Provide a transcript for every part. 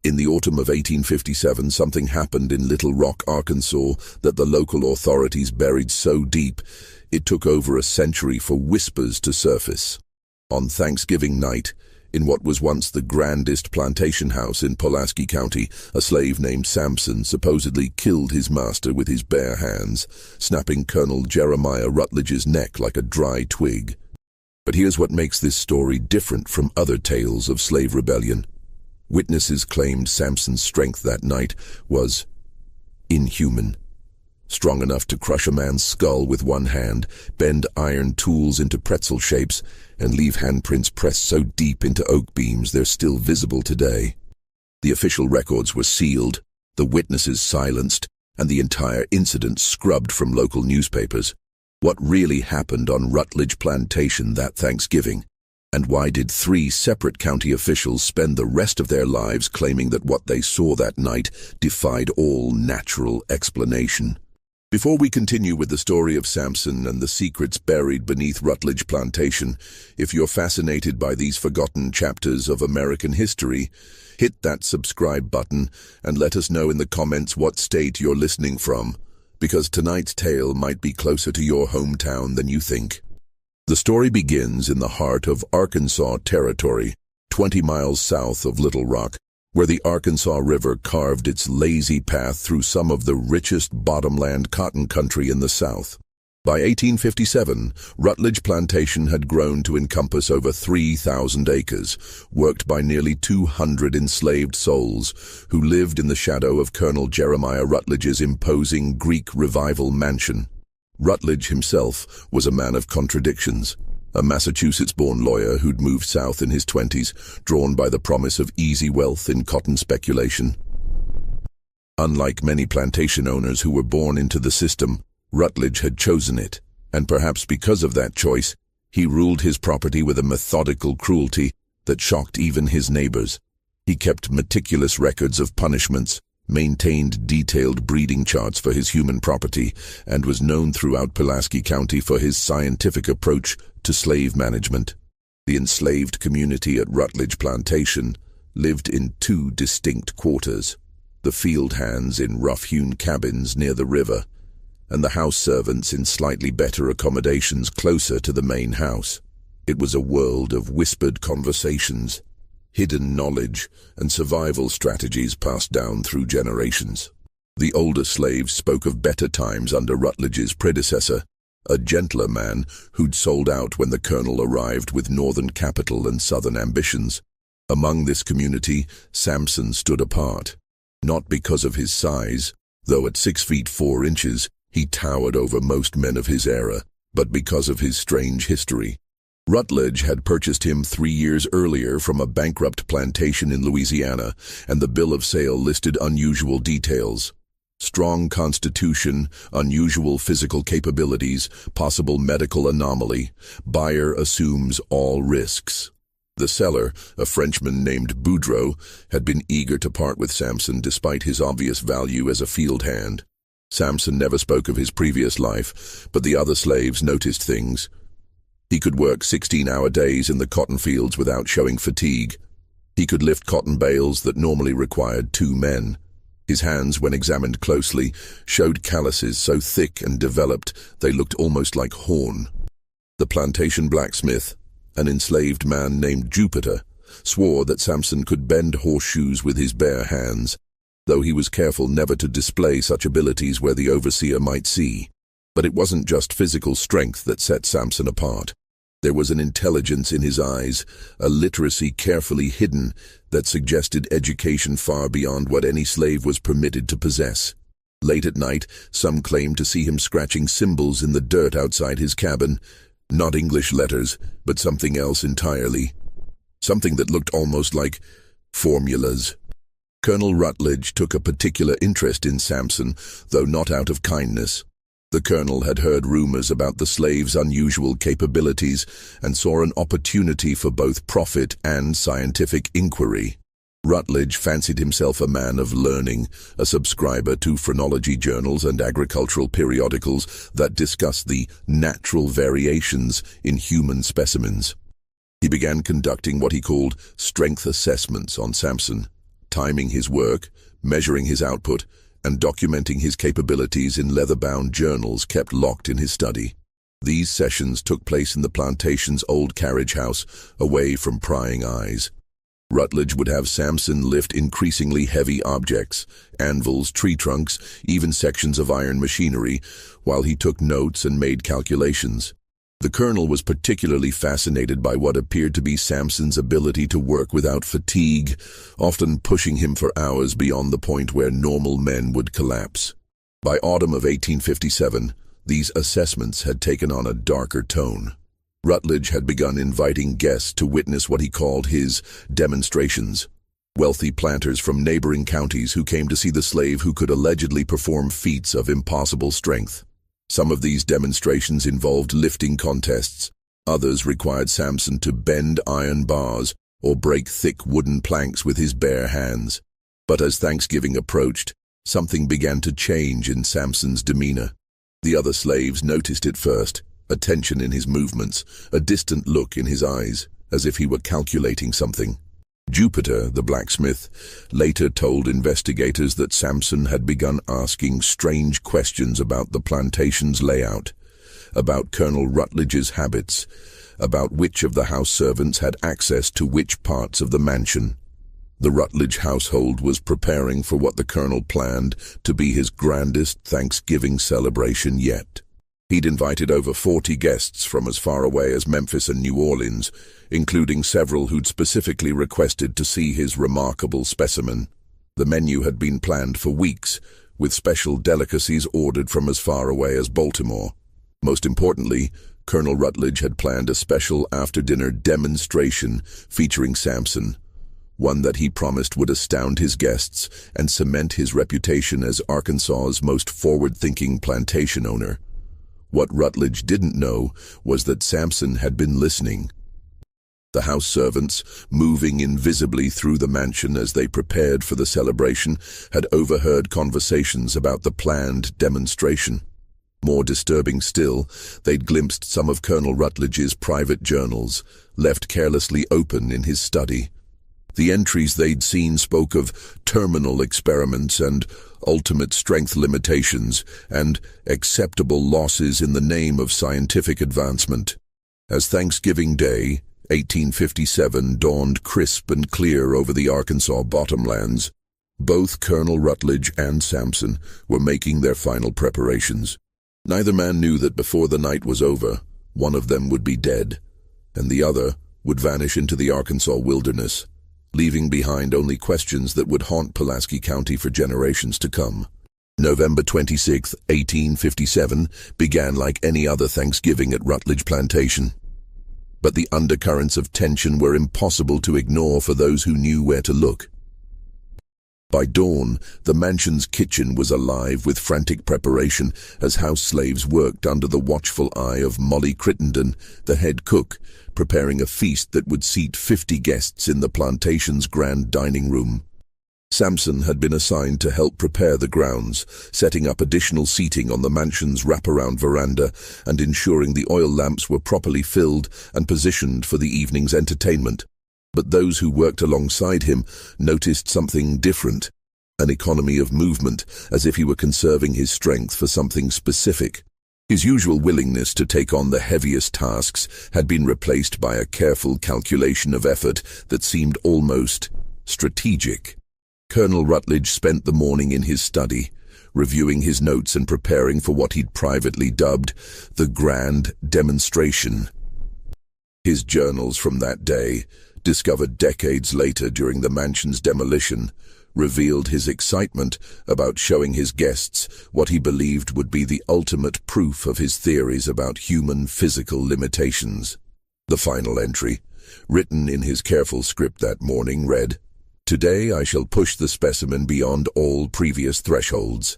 In the autumn of 1857, something happened in Little Rock, Arkansas, that the local authorities buried so deep, it took over a century for whispers to surface. On Thanksgiving night, in what was once the grandest plantation house in Pulaski County, a slave named Samson supposedly killed his master with his bare hands, snapping Colonel Jeremiah Rutledge's neck like a dry twig. But here's what makes this story different from other tales of slave rebellion. Witnesses claimed Samson's strength that night was inhuman. Strong enough to crush a man's skull with one hand, bend iron tools into pretzel shapes, and leave handprints pressed so deep into oak beams they're still visible today. The official records were sealed, the witnesses silenced, and the entire incident scrubbed from local newspapers. What really happened on Rutledge Plantation that Thanksgiving? And why did 3 separate county officials spend the rest of their lives claiming that what they saw that night defied all natural explanation? Before we continue with the story of Samson and the secrets buried beneath Rutledge Plantation, if you're fascinated by these forgotten chapters of American history, hit that subscribe button and let us know in the comments what state you're listening from, because tonight's tale might be closer to your hometown than you think. The story begins in the heart of Arkansas Territory, 20 miles south of Little Rock, where the Arkansas River carved its lazy path through some of the richest bottomland cotton country in the South. By 1857, Rutledge Plantation had grown to encompass over 3,000 acres, worked by nearly 200 enslaved souls who lived in the shadow of Colonel Jeremiah Rutledge's imposing Greek Revival mansion. Rutledge himself was a man of contradictions. A Massachusetts-born lawyer who'd moved south in his 20s, drawn by the promise of easy wealth in cotton speculation. Unlike many plantation owners who were born into the system, Rutledge had chosen it, and perhaps because of that choice, he ruled his property with a methodical cruelty that shocked even his neighbors. He kept meticulous records of punishments, maintained detailed breeding charts for his human property, and was known throughout Pulaski County for his scientific approach to slave management. The enslaved community at Rutledge Plantation lived in 2 distinct quarters, the field hands in rough-hewn cabins near the river, and the house servants in slightly better accommodations closer to the main house. It was a world of whispered conversations, hidden knowledge, and survival strategies passed down through generations. The older slaves spoke of better times under Rutledge's predecessor, a gentler man who'd sold out when the colonel arrived with northern capital and southern ambitions. Among this community, Samson stood apart, not because of his size, though at 6 feet 4 inches, he towered over most men of his era, but because of his strange history. Rutledge had purchased him 3 years earlier from a bankrupt plantation in Louisiana, and the bill of sale listed unusual details. Strong constitution, unusual physical capabilities, possible medical anomaly. Buyer assumes all risks. The seller, a Frenchman named Boudreau, had been eager to part with Samson despite his obvious value as a field hand. Samson never spoke of his previous life, but the other slaves noticed things. He could work 16-hour days in the cotton fields without showing fatigue. He could lift cotton bales that normally required 2 men. His hands, when examined closely, showed calluses so thick and developed they looked almost like horn. The plantation blacksmith, an enslaved man named Jupiter, swore that Samson could bend horseshoes with his bare hands, though he was careful never to display such abilities where the overseer might see. But it wasn't just physical strength that set Samson apart. There was an intelligence in his eyes, a literacy carefully hidden that suggested education far beyond what any slave was permitted to possess. Late at night, some claimed to see him scratching symbols in the dirt outside his cabin, not English letters, but something else entirely. Something that looked almost like formulas. Colonel Rutledge took a particular interest in Samson, though not out of kindness. The colonel had heard rumors about the slave's unusual capabilities and saw an opportunity for both profit and scientific inquiry. Rutledge fancied himself a man of learning, a subscriber to phrenology journals and agricultural periodicals that discussed the natural variations in human specimens. He began conducting what he called strength assessments on Samson. timing his work, measuring his output, and documenting his capabilities in leather-bound journals kept locked in his study. These sessions took place in the plantation's old carriage house, away from prying eyes. Rutledge would have Samson lift increasingly heavy objects, anvils, tree trunks, even sections of iron machinery, while he took notes and made calculations. The colonel was particularly fascinated by what appeared to be Samson's ability to work without fatigue, often pushing him for hours beyond the point where normal men would collapse. By autumn of 1857, these assessments had taken on a darker tone. Rutledge had begun inviting guests to witness what he called his demonstrations. Wealthy planters from neighboring counties who came to see the slave who could allegedly perform feats of impossible strength. Some of these demonstrations involved lifting contests. Others required Samson to bend iron bars or break thick wooden planks with his bare hands. But as Thanksgiving approached, something began to change in Samson's demeanor. The other slaves noticed it first, a tension in his movements, a distant look in his eyes, as if he were calculating something. Jupiter, the blacksmith, later told investigators that Samson had begun asking strange questions about the plantation's layout, about Colonel Rutledge's habits, about which of the house servants had access to which parts of the mansion. The Rutledge household was preparing for what the colonel planned to be his grandest Thanksgiving celebration yet. He'd invited over 40 guests from as far away as Memphis and New Orleans, including several who'd specifically requested to see his remarkable specimen. The menu had been planned for weeks, with special delicacies ordered from as far away as Baltimore. Most importantly, Colonel Rutledge had planned a special after-dinner demonstration featuring Samson, one that he promised would astound his guests and cement his reputation as Arkansas's most forward-thinking plantation owner. What Rutledge didn't know was that Samson had been listening. The house servants, moving invisibly through the mansion as they prepared for the celebration, had overheard conversations about the planned demonstration. More disturbing still, they'd glimpsed some of Colonel Rutledge's private journals, left carelessly open in his study. The entries they'd seen spoke of terminal experiments and ultimate strength limitations and acceptable losses in the name of scientific advancement. As Thanksgiving Day, 1857, dawned crisp and clear over the Arkansas bottomlands, both Colonel Rutledge and Samson were making their final preparations. Neither man knew that before the night was over, one of them would be dead, and the other would vanish into the Arkansas wilderness, leaving behind only questions that would haunt Pulaski County for generations to come. November 26, 1857, began like any other Thanksgiving at Rutledge Plantation. But the undercurrents of tension were impossible to ignore for those who knew where to look. By dawn, the mansion's kitchen was alive with frantic preparation as house slaves worked under the watchful eye of Molly Crittenden, the head cook, preparing a feast that would seat 50 guests in the plantation's grand dining room. Samson had been assigned to help prepare the grounds, setting up additional seating on the mansion's wraparound veranda and ensuring the oil lamps were properly filled and positioned for the evening's entertainment. But those who worked alongside him noticed something different, an economy of movement, as if he were conserving his strength for something specific. His usual willingness to take on the heaviest tasks had been replaced by a careful calculation of effort that seemed almost strategic. Colonel Rutledge spent the morning in his study, reviewing his notes and preparing for what he'd privately dubbed the grand demonstration. His journals from that day, discovered decades later during the mansion's demolition, revealed his excitement about showing his guests what he believed would be the ultimate proof of his theories about human physical limitations. The final entry, written in his careful script that morning, read, "Today I shall push the specimen beyond all previous thresholds.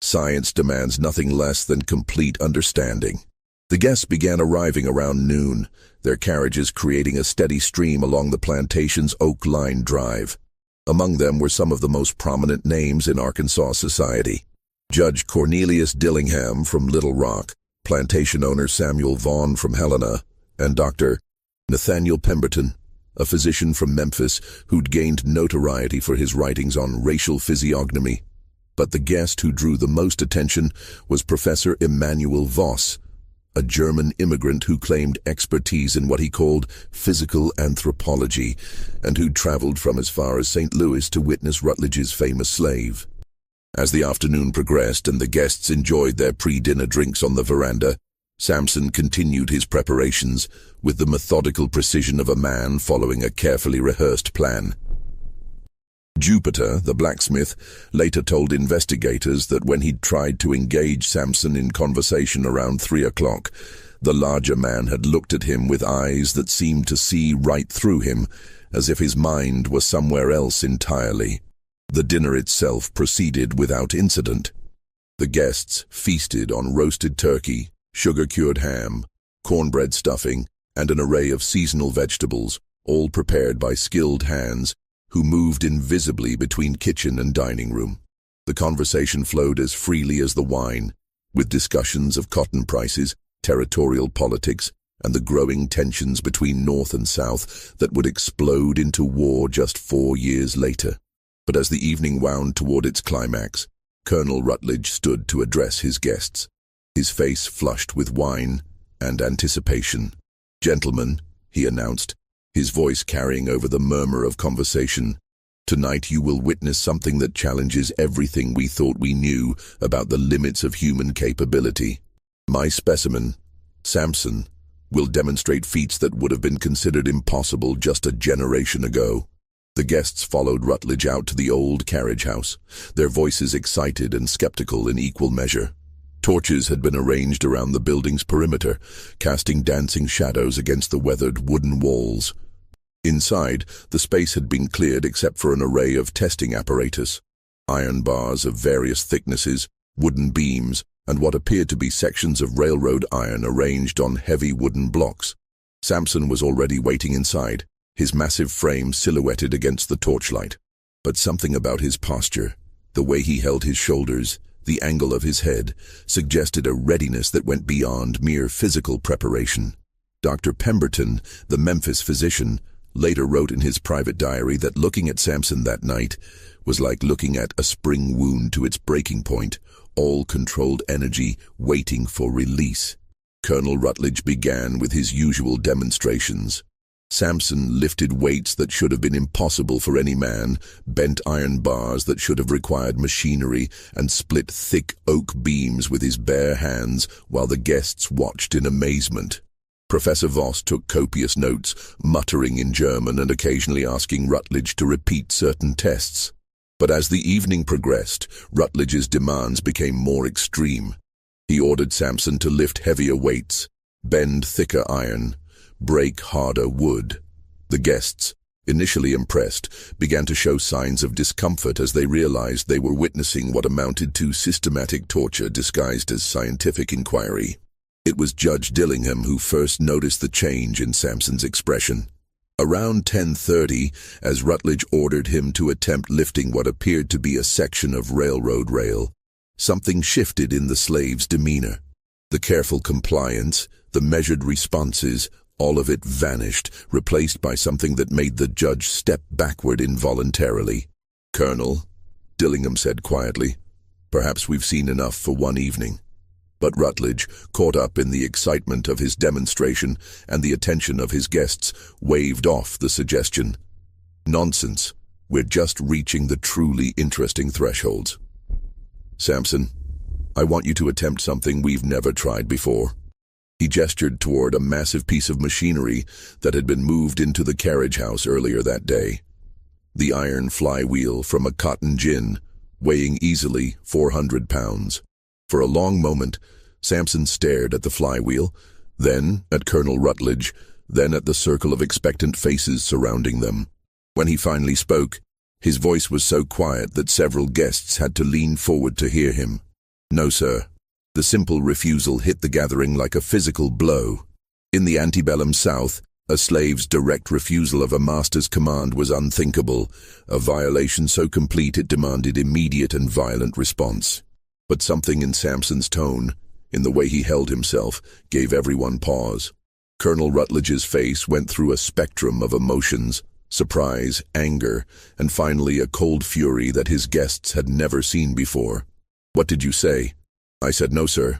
Science demands nothing less than complete understanding." The guests began arriving around noon, their carriages creating a steady stream along the plantation's oak-lined drive. Among them were some of the most prominent names in Arkansas society. Judge Cornelius Dillingham from Little Rock, plantation owner Samuel Vaughn from Helena, and Dr. Nathaniel Pemberton, a physician from Memphis who'd gained notoriety for his writings on racial physiognomy. But the guest who drew the most attention was Professor Emanuel Voss, a German immigrant who claimed expertise in what he called physical anthropology, and who'd traveled from as far as St. Louis to witness Rutledge's famous slave. As the afternoon progressed and the guests enjoyed their pre-dinner drinks on the veranda, Samson continued his preparations with the methodical precision of a man following a carefully rehearsed plan. Jupiter, the blacksmith, later told investigators that when he'd tried to engage Samson in conversation around 3 o'clock, the larger man had looked at him with eyes that seemed to see right through him, as if his mind were somewhere else entirely. The dinner itself proceeded without incident. The guests feasted on roasted turkey, sugar-cured ham, cornbread stuffing, and an array of seasonal vegetables, all prepared by skilled hands who moved invisibly between kitchen and dining room. The conversation flowed as freely as the wine, with discussions of cotton prices, territorial politics, and the growing tensions between North and South that would explode into war just 4 years later. But as the evening wound toward its climax, Colonel Rutledge stood to address his guests, his face flushed with wine and anticipation. "Gentlemen," he announced, his voice carrying over the murmur of conversation, "tonight you will witness something that challenges everything we thought we knew about the limits of human capability. My specimen, Samson, will demonstrate feats that would have been considered impossible just a generation ago." The guests followed Rutledge out to the old carriage house, their voices excited and skeptical in equal measure. Torches had been arranged around the building's perimeter, casting dancing shadows against the weathered wooden walls. Inside, the space had been cleared except for an array of testing apparatus, iron bars of various thicknesses, wooden beams, and what appeared to be sections of railroad iron arranged on heavy wooden blocks. Samson was already waiting inside, his massive frame silhouetted against the torchlight. But something about his posture, the way he held his shoulders, the angle of his head, suggested a readiness that went beyond mere physical preparation. Dr. Pemberton, the Memphis physician, later wrote in his private diary that looking at Samson that night was like looking at a spring wound to its breaking point, all controlled energy waiting for release. Colonel Rutledge began with his usual demonstrations. Samson lifted weights that should have been impossible for any man, bent iron bars that should have required machinery, and split thick oak beams with his bare hands while the guests watched in amazement. Professor Voss took copious notes, muttering in German and occasionally asking Rutledge to repeat certain tests. But as the evening progressed, Rutledge's demands became more extreme. He ordered Samson to lift heavier weights, bend thicker iron, break harder wood. The guests, initially impressed, began to show signs of discomfort as they realized they were witnessing what amounted to systematic torture disguised as scientific inquiry. It was Judge Dillingham who first noticed the change in Samson's expression. Around 10:30, as Rutledge ordered him to attempt lifting what appeared to be a section of railroad rail, something shifted in the slave's demeanor. The careful compliance, the measured responses, all of it vanished, replaced by something that made the judge step backward involuntarily. "Colonel," Dillingham said quietly, "perhaps we've seen enough for one evening." But Rutledge, caught up in the excitement of his demonstration and the attention of his guests, waved off the suggestion. "Nonsense. We're just reaching the truly interesting thresholds. Samson, I want you to attempt something we've never tried before." He gestured toward a massive piece of machinery that had been moved into the carriage house earlier that day. The iron flywheel from a cotton gin, weighing easily 400 pounds. For a long moment, Samson stared at the flywheel, then at Colonel Rutledge, then at the circle of expectant faces surrounding them. When he finally spoke, his voice was so quiet that several guests had to lean forward to hear him. "No, sir." The simple refusal hit the gathering like a physical blow. In the antebellum South, a slave's direct refusal of a master's command was unthinkable, a violation so complete it demanded immediate and violent response. But something in Samson's tone, in the way he held himself, gave everyone pause. Colonel Rutledge's face went through a spectrum of emotions: surprise, anger, and finally a cold fury that his guests had never seen before. "What did you say?" "I said no, sir."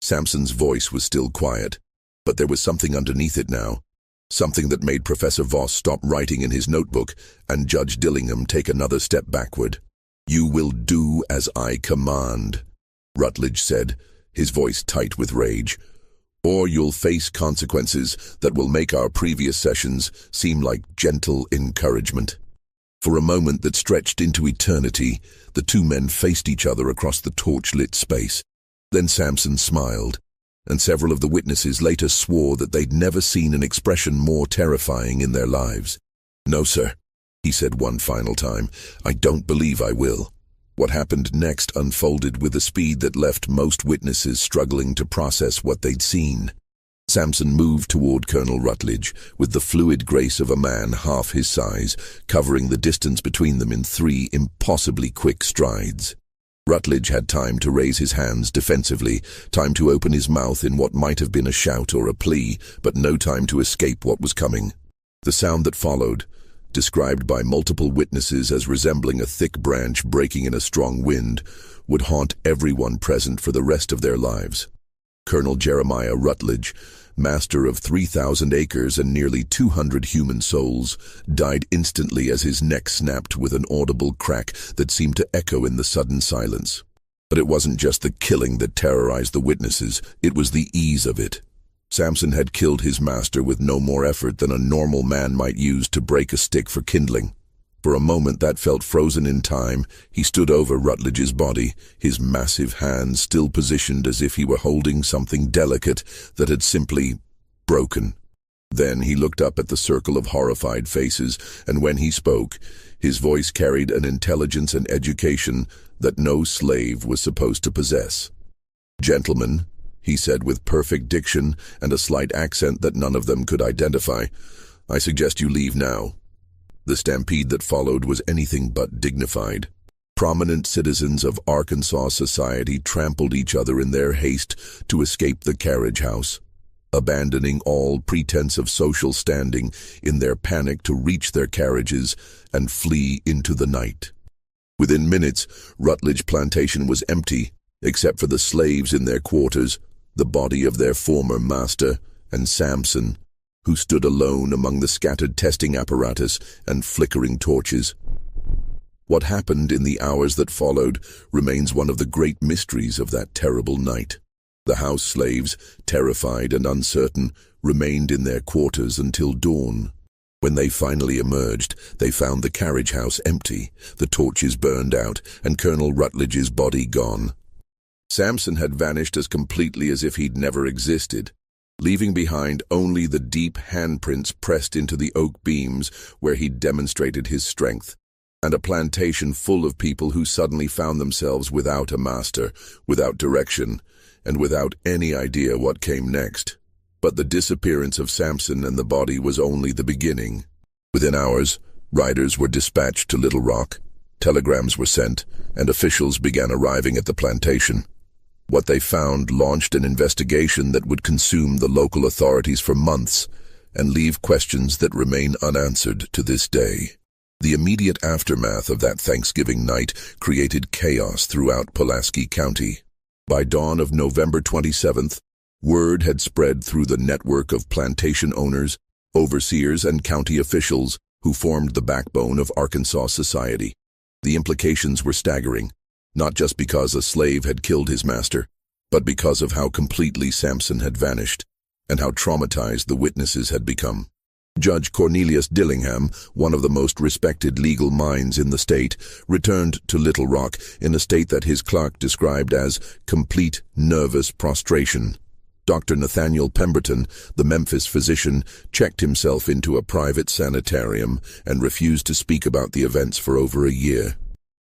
Samson's voice was still quiet, but there was something underneath it now. Something that made Professor Voss stop writing in his notebook and Judge Dillingham take another step backward. "You will do as I command," Rutledge said, his voice tight with rage, "or you'll face consequences that will make our previous sessions seem like gentle encouragement." For a moment that stretched into eternity, the two men faced each other across the torch-lit space. Then Samson smiled, and several of the witnesses later swore that they'd never seen an expression more terrifying in their lives. "No, sir," he said one final time, "I don't believe I will." What happened next unfolded with a speed that left most witnesses struggling to process what they'd seen. Samson moved toward Colonel Rutledge with the fluid grace of a man half his size, covering the distance between them in 3 impossibly quick strides. Rutledge had time to raise his hands defensively, time to open his mouth in what might have been a shout or a plea, but no time to escape what was coming. The sound that followed, described by multiple witnesses as resembling a thick branch breaking in a strong wind, would haunt everyone present for the rest of their lives. Colonel Jeremiah Rutledge, master of 3,000 acres and nearly 200 human souls, died instantly as his neck snapped with an audible crack that seemed to echo in the sudden silence. But it wasn't just the killing that terrorized the witnesses, it was the ease of it. Samson had killed his master with no more effort than a normal man might use to break a stick for kindling. For a moment that felt frozen in time, he stood over Rutledge's body, his massive hands still positioned as if he were holding something delicate that had simply broken. Then he looked up at the circle of horrified faces, and when he spoke, his voice carried an intelligence and education that no slave was supposed to possess. "Gentlemen," he said with perfect diction and a slight accent that none of them could identify, "I suggest you leave now." The stampede that followed was anything but dignified. Prominent citizens of Arkansas society trampled each other in their haste to escape the carriage house, abandoning all pretense of social standing in their panic to reach their carriages and flee into the night. Within minutes, Rutledge Plantation was empty, except for the slaves in their quarters, the body of their former master, and Samson, who stood alone among the scattered testing apparatus and flickering torches. What happened in the hours that followed remains one of the great mysteries of that terrible night. The house slaves, terrified and uncertain, remained in their quarters until dawn. When they finally emerged, they found the carriage house empty, the torches burned out, and Colonel Rutledge's body gone. Samson had vanished as completely as if he'd never existed, leaving behind only the deep handprints pressed into the oak beams where he'd demonstrated his strength, and a plantation full of people who suddenly found themselves without a master, without direction, and without any idea what came next. But the disappearance of Samson and the body was only the beginning. Within hours, riders were dispatched to Little Rock, telegrams were sent, and officials began arriving at the plantation. What they found launched an investigation that would consume the local authorities for months and leave questions that remain unanswered to this day. The immediate aftermath of that Thanksgiving night created chaos throughout Pulaski County. By dawn of November 27th, word had spread through the network of plantation owners, overseers, and county officials who formed the backbone of Arkansas society. The implications were staggering, not just because a slave had killed his master, but because of how completely Samson had vanished, and how traumatized the witnesses had become. Judge Cornelius Dillingham, one of the most respected legal minds in the state, returned to Little Rock in a state that his clerk described as complete nervous prostration. Dr. Nathaniel Pemberton, the Memphis physician, checked himself into a private sanitarium and refused to speak about the events for over a year.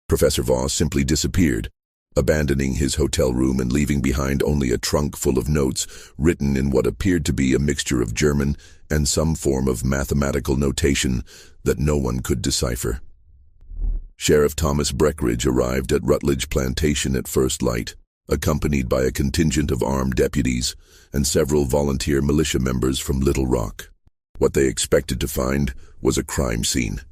Professor Voss simply disappeared, abandoning his hotel room and leaving behind only a trunk full of notes written in what appeared to be a mixture of German and some form of mathematical notation that no one could decipher. Sheriff Thomas Breckinridge arrived at Rutledge Plantation at first light, accompanied by a contingent of armed deputies and several volunteer militia members from Little Rock. What they expected to find was a crime scene.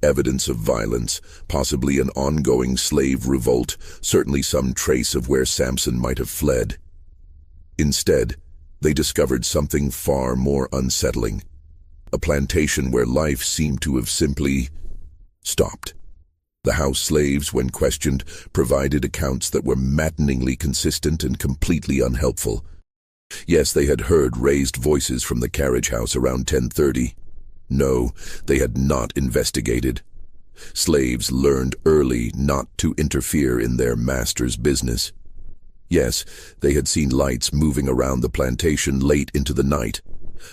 Evidence of violence, possibly an ongoing slave revolt, certainly some trace of where Samson might have fled. Instead, they discovered something far more unsettling. A plantation where life seemed to have simply stopped. The house slaves, when questioned, provided accounts that were maddeningly consistent and completely unhelpful. Yes, they had heard raised voices from the carriage house around 10:30. No, they had not investigated. Slaves learned early not to interfere in their master's business. Yes, they had seen lights moving around the plantation late into the night,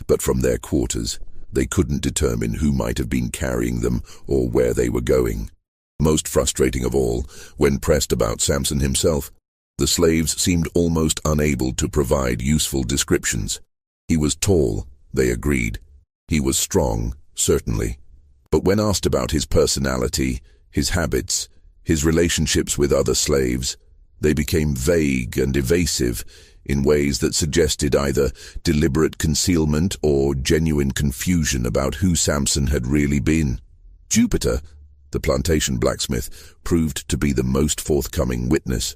but from their quarters, they couldn't determine who might have been carrying them or where they were going. Most frustrating of all, when pressed about Samson himself, the slaves seemed almost unable to provide useful descriptions. He was tall, they agreed. He was strong, certainly. But when asked about his personality, his habits, his relationships with other slaves, they became vague and evasive in ways that suggested either deliberate concealment or genuine confusion about who Samson had really been. Jupiter, the plantation blacksmith, proved to be the most forthcoming witness,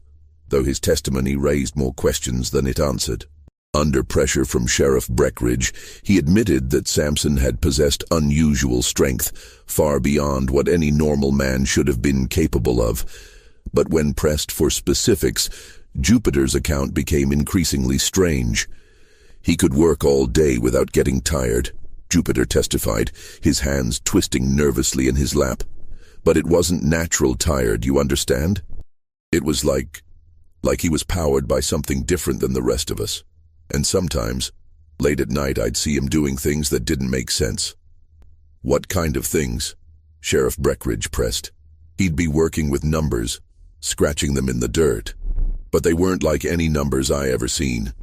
though his testimony raised more questions than it answered. Under pressure from Sheriff Breckinridge, he admitted that Samson had possessed unusual strength, far beyond what any normal man should have been capable of. But when pressed for specifics, Jupiter's account became increasingly strange. He could work all day without getting tired, Jupiter testified, his hands twisting nervously in his lap. But it wasn't natural tired, you understand? It was like he was powered by something different than the rest of us. And sometimes, late at night, I'd see him doing things that didn't make sense. What kind of things? Sheriff Breckinridge pressed. He'd be working with numbers, scratching them in the dirt. But they weren't like any numbers I ever seen.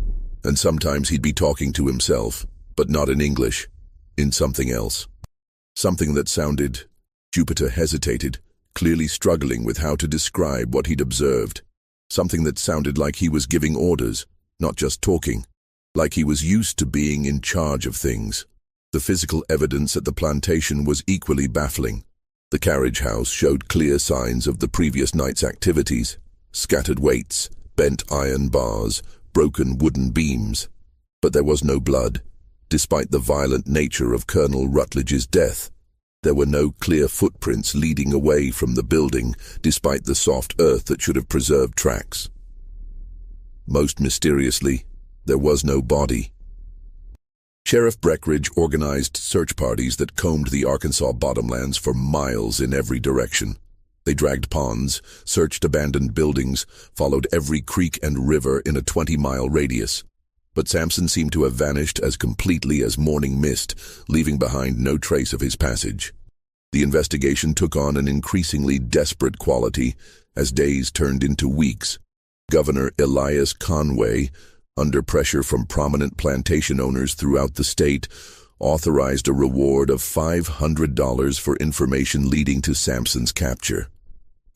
And sometimes he'd be talking to himself, but not in English, in something else. Something that sounded... Jupiter hesitated, clearly struggling with how to describe what he'd observed. Something that sounded like he was giving orders, not just talking. Like he was used to being in charge of things. The physical evidence at the plantation was equally baffling. The carriage house showed clear signs of the previous night's activities. Scattered weights, bent iron bars, broken wooden beams. But there was no blood, despite the violent nature of Colonel Rutledge's death. There were no clear footprints leading away from the building, despite the soft earth that should have preserved tracks. Most mysteriously, there was no body. Sheriff Breckinridge organized search parties that combed the Arkansas bottomlands for miles in every direction. They dragged ponds, searched abandoned buildings, followed every creek and river in a 20-mile radius. But Samson seemed to have vanished as completely as morning mist, leaving behind no trace of his passage. The investigation took on an increasingly desperate quality as days turned into weeks. Governor Elias Conway, under pressure from prominent plantation owners throughout the state, authorized a reward of $500 for information leading to Samson's capture.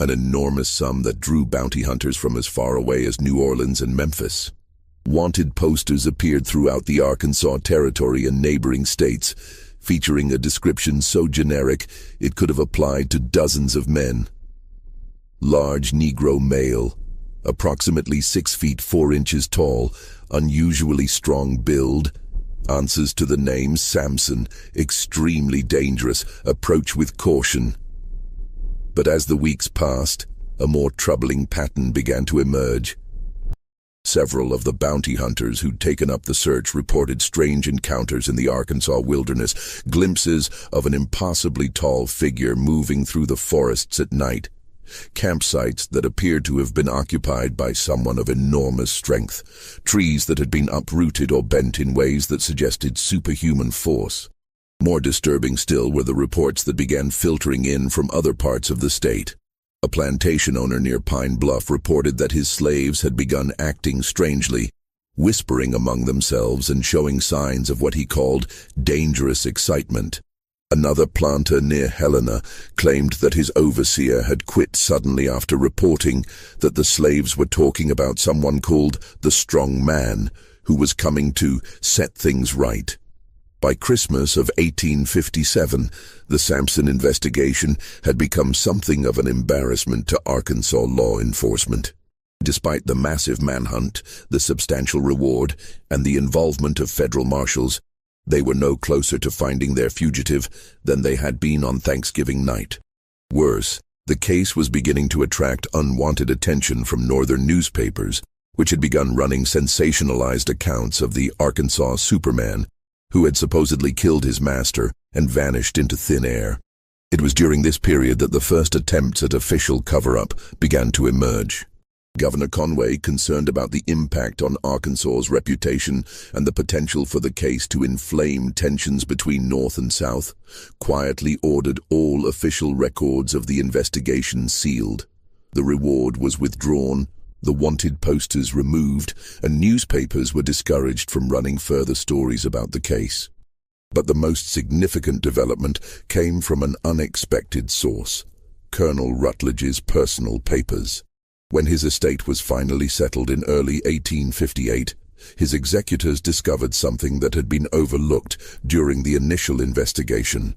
An enormous sum that drew bounty hunters from as far away as New Orleans and Memphis. Wanted posters appeared throughout the Arkansas Territory and neighboring states, featuring a description so generic it could have applied to dozens of men. Large Negro male, approximately 6 feet 4 inches tall, unusually strong build, answers to the name Samson, extremely dangerous, approach with caution. But as the weeks passed, a more troubling pattern began to emerge. Several of the bounty hunters who'd taken up the search reported strange encounters in the Arkansas wilderness, glimpses of an impossibly tall figure moving through the forests at night, campsites that appeared to have been occupied by someone of enormous strength, trees that had been uprooted or bent in ways that suggested superhuman force. More disturbing still were the reports that began filtering in from other parts of the state. A plantation owner near Pine Bluff reported that his slaves had begun acting strangely, whispering among themselves and showing signs of what he called dangerous excitement. Another planter near Helena claimed that his overseer had quit suddenly after reporting that the slaves were talking about someone called the Strong Man, who was coming to set things right. By Christmas of 1857, the Samson investigation had become something of an embarrassment to Arkansas law enforcement. Despite the massive manhunt, the substantial reward, and the involvement of federal marshals, they were no closer to finding their fugitive than they had been on Thanksgiving night. Worse, the case was beginning to attract unwanted attention from northern newspapers, which had begun running sensationalized accounts of the Arkansas Superman, who had supposedly killed his master and vanished into thin air. It was during this period that the first attempts at official cover-up began to emerge. Governor Conway, concerned about the impact on Arkansas's reputation and the potential for the case to inflame tensions between North and South, quietly ordered all official records of the investigation sealed. The reward was withdrawn, the wanted posters removed, and newspapers were discouraged from running further stories about the case. But the most significant development came from an unexpected source: Colonel Rutledge's personal papers. When his estate was finally settled in early 1858, his executors discovered something that had been overlooked during the initial investigation.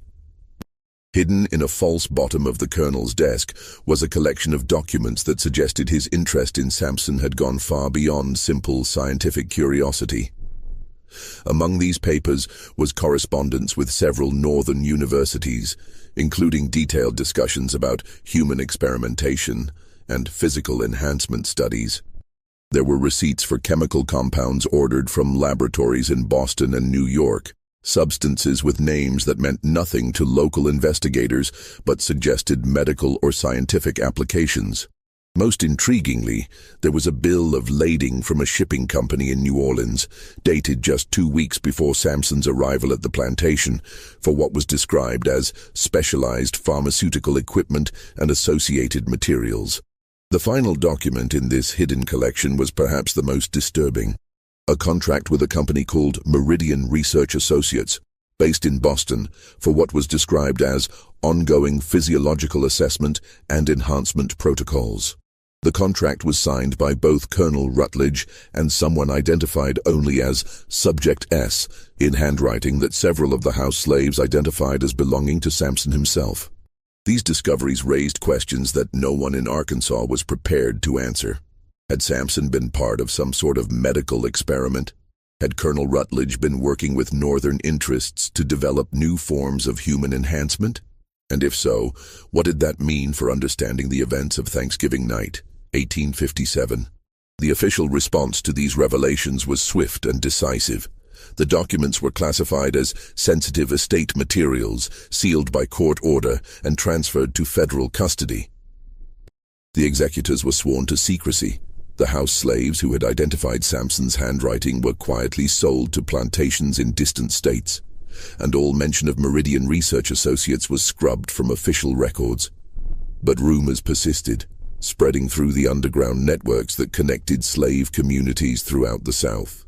Hidden in a false bottom of the colonel's desk was a collection of documents that suggested his interest in Samson had gone far beyond simple scientific curiosity. Among these papers was correspondence with several northern universities, including detailed discussions about human experimentation and physical enhancement studies. There were receipts for chemical compounds ordered from laboratories in Boston and New York, substances with names that meant nothing to local investigators but suggested medical or scientific applications. Most intriguingly, there was a bill of lading from a shipping company in New Orleans, dated just 2 weeks before Samson's arrival at the plantation, for what was described as specialized pharmaceutical equipment and associated materials. The final document in this hidden collection was perhaps the most disturbing: a contract with a company called Meridian Research Associates, based in Boston, for what was described as ongoing physiological assessment and enhancement protocols. The contract was signed by both Colonel Rutledge and someone identified only as Subject S, in handwriting that several of the house slaves identified as belonging to Samson himself. These discoveries raised questions that no one in Arkansas was prepared to answer. Had Samson been part of some sort of medical experiment? Had Colonel Rutledge been working with northern interests to develop new forms of human enhancement? And if so, what did that mean for understanding the events of Thanksgiving night, 1857? The official response to these revelations was swift and decisive. The documents were classified as sensitive estate materials, sealed by court order, and transferred to federal custody. The executors were sworn to secrecy. The house slaves who had identified Samson's handwriting were quietly sold to plantations in distant states, and all mention of Meridian Research Associates was scrubbed from official records. But rumors persisted, spreading through the underground networks that connected slave communities throughout the South.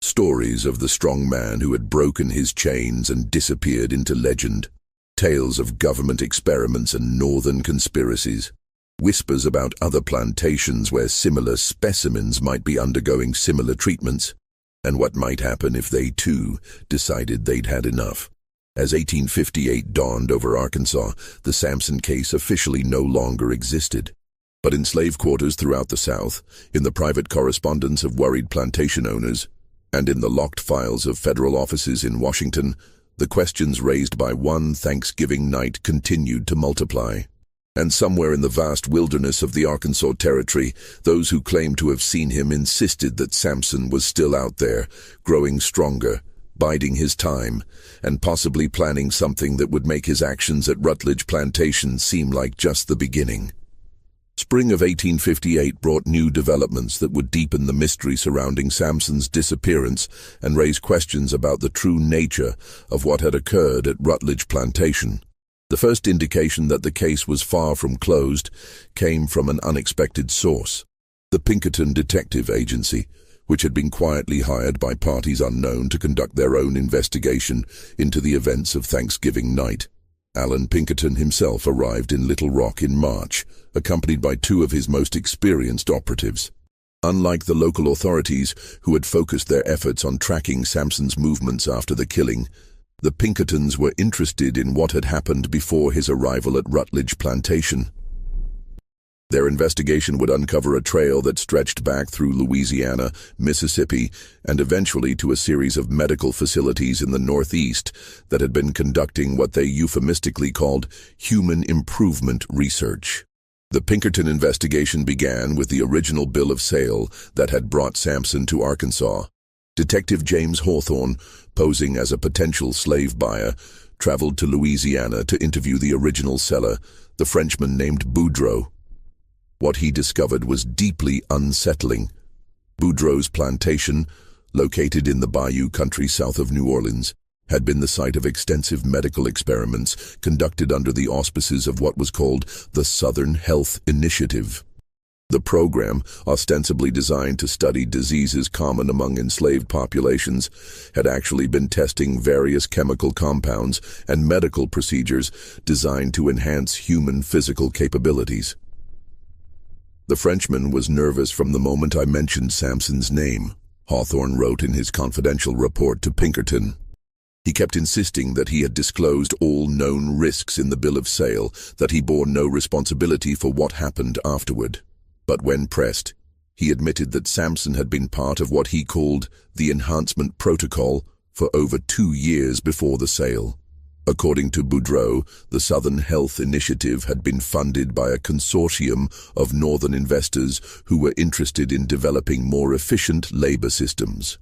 Stories of the strong man who had broken his chains and disappeared into legend. Tales of government experiments and northern conspiracies. Whispers about other plantations where similar specimens might be undergoing similar treatments, and what might happen if they, too, decided they'd had enough. As 1858 dawned over Arkansas, the Samson case officially no longer existed. But in slave quarters throughout the South, in the private correspondence of worried plantation owners, and in the locked files of federal offices in Washington, the questions raised by one Thanksgiving night continued to multiply. And somewhere in the vast wilderness of the Arkansas Territory, those who claimed to have seen him insisted that Samson was still out there, growing stronger, biding his time, and possibly planning something that would make his actions at Rutledge Plantation seem like just the beginning. Spring of 1858 brought new developments that would deepen the mystery surrounding Samson's disappearance and raise questions about the true nature of what had occurred at Rutledge Plantation. The first indication that the case was far from closed came from an unexpected source: the Pinkerton Detective Agency, which had been quietly hired by parties unknown to conduct their own investigation into the events of Thanksgiving night. Alan Pinkerton himself arrived in Little Rock in March, accompanied by two of his most experienced operatives. Unlike the local authorities, who had focused their efforts on tracking Samson's movements after the killing, the Pinkertons were interested in what had happened before his arrival at Rutledge Plantation. Their investigation would uncover a trail that stretched back through Louisiana, Mississippi, and eventually to a series of medical facilities in the Northeast that had been conducting what they euphemistically called human improvement research. The Pinkerton investigation began with the original bill of sale that had brought Samson to Arkansas. Detective James Hawthorne, posing as a potential slave buyer, traveled to Louisiana to interview the original seller, the Frenchman named Boudreaux. What he discovered was deeply unsettling. Boudreaux's plantation, located in the Bayou country south of New Orleans, had been the site of extensive medical experiments conducted under the auspices of what was called the Southern Health Initiative. The program, ostensibly designed to study diseases common among enslaved populations, had actually been testing various chemical compounds and medical procedures designed to enhance human physical capabilities. The Frenchman was nervous from the moment I mentioned Samson's name, Hawthorne wrote in his confidential report to Pinkerton. He kept insisting that he had disclosed all known risks in the bill of sale, that he bore no responsibility for what happened afterward. But when pressed, he admitted that Samson had been part of what he called the enhancement protocol for over 2 years before the sale. According to Boudreaux, the Southern Health Initiative had been funded by a consortium of northern investors who were interested in developing more efficient labor systems.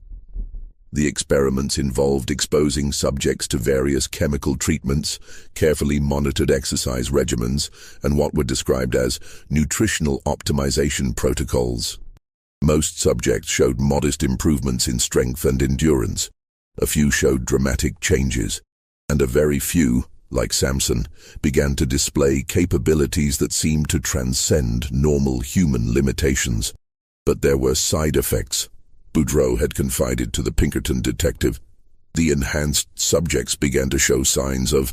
The experiments involved exposing subjects to various chemical treatments, carefully monitored exercise regimens, and what were described as nutritional optimization protocols. Most subjects showed modest improvements in strength and endurance. A few showed dramatic changes, and a very few, like Samson, began to display capabilities that seemed to transcend normal human limitations. But there were side effects, Boudreaux had confided to the Pinkerton detective. The enhanced subjects began to show signs of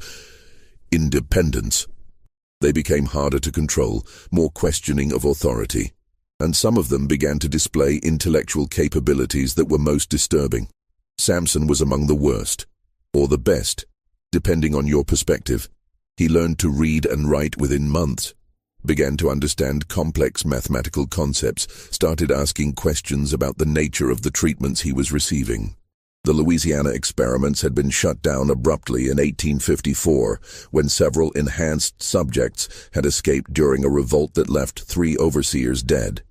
independence. They became harder to control, more questioning of authority, and some of them began to display intellectual capabilities that were most disturbing. Samson was among the worst, or the best, depending on your perspective. He learned to read and write within months, began to understand complex mathematical concepts, started asking questions about the nature of the treatments he was receiving. The Louisiana experiments had been shut down abruptly in 1854, when several enhanced subjects had escaped during a revolt that left 3 overseers dead.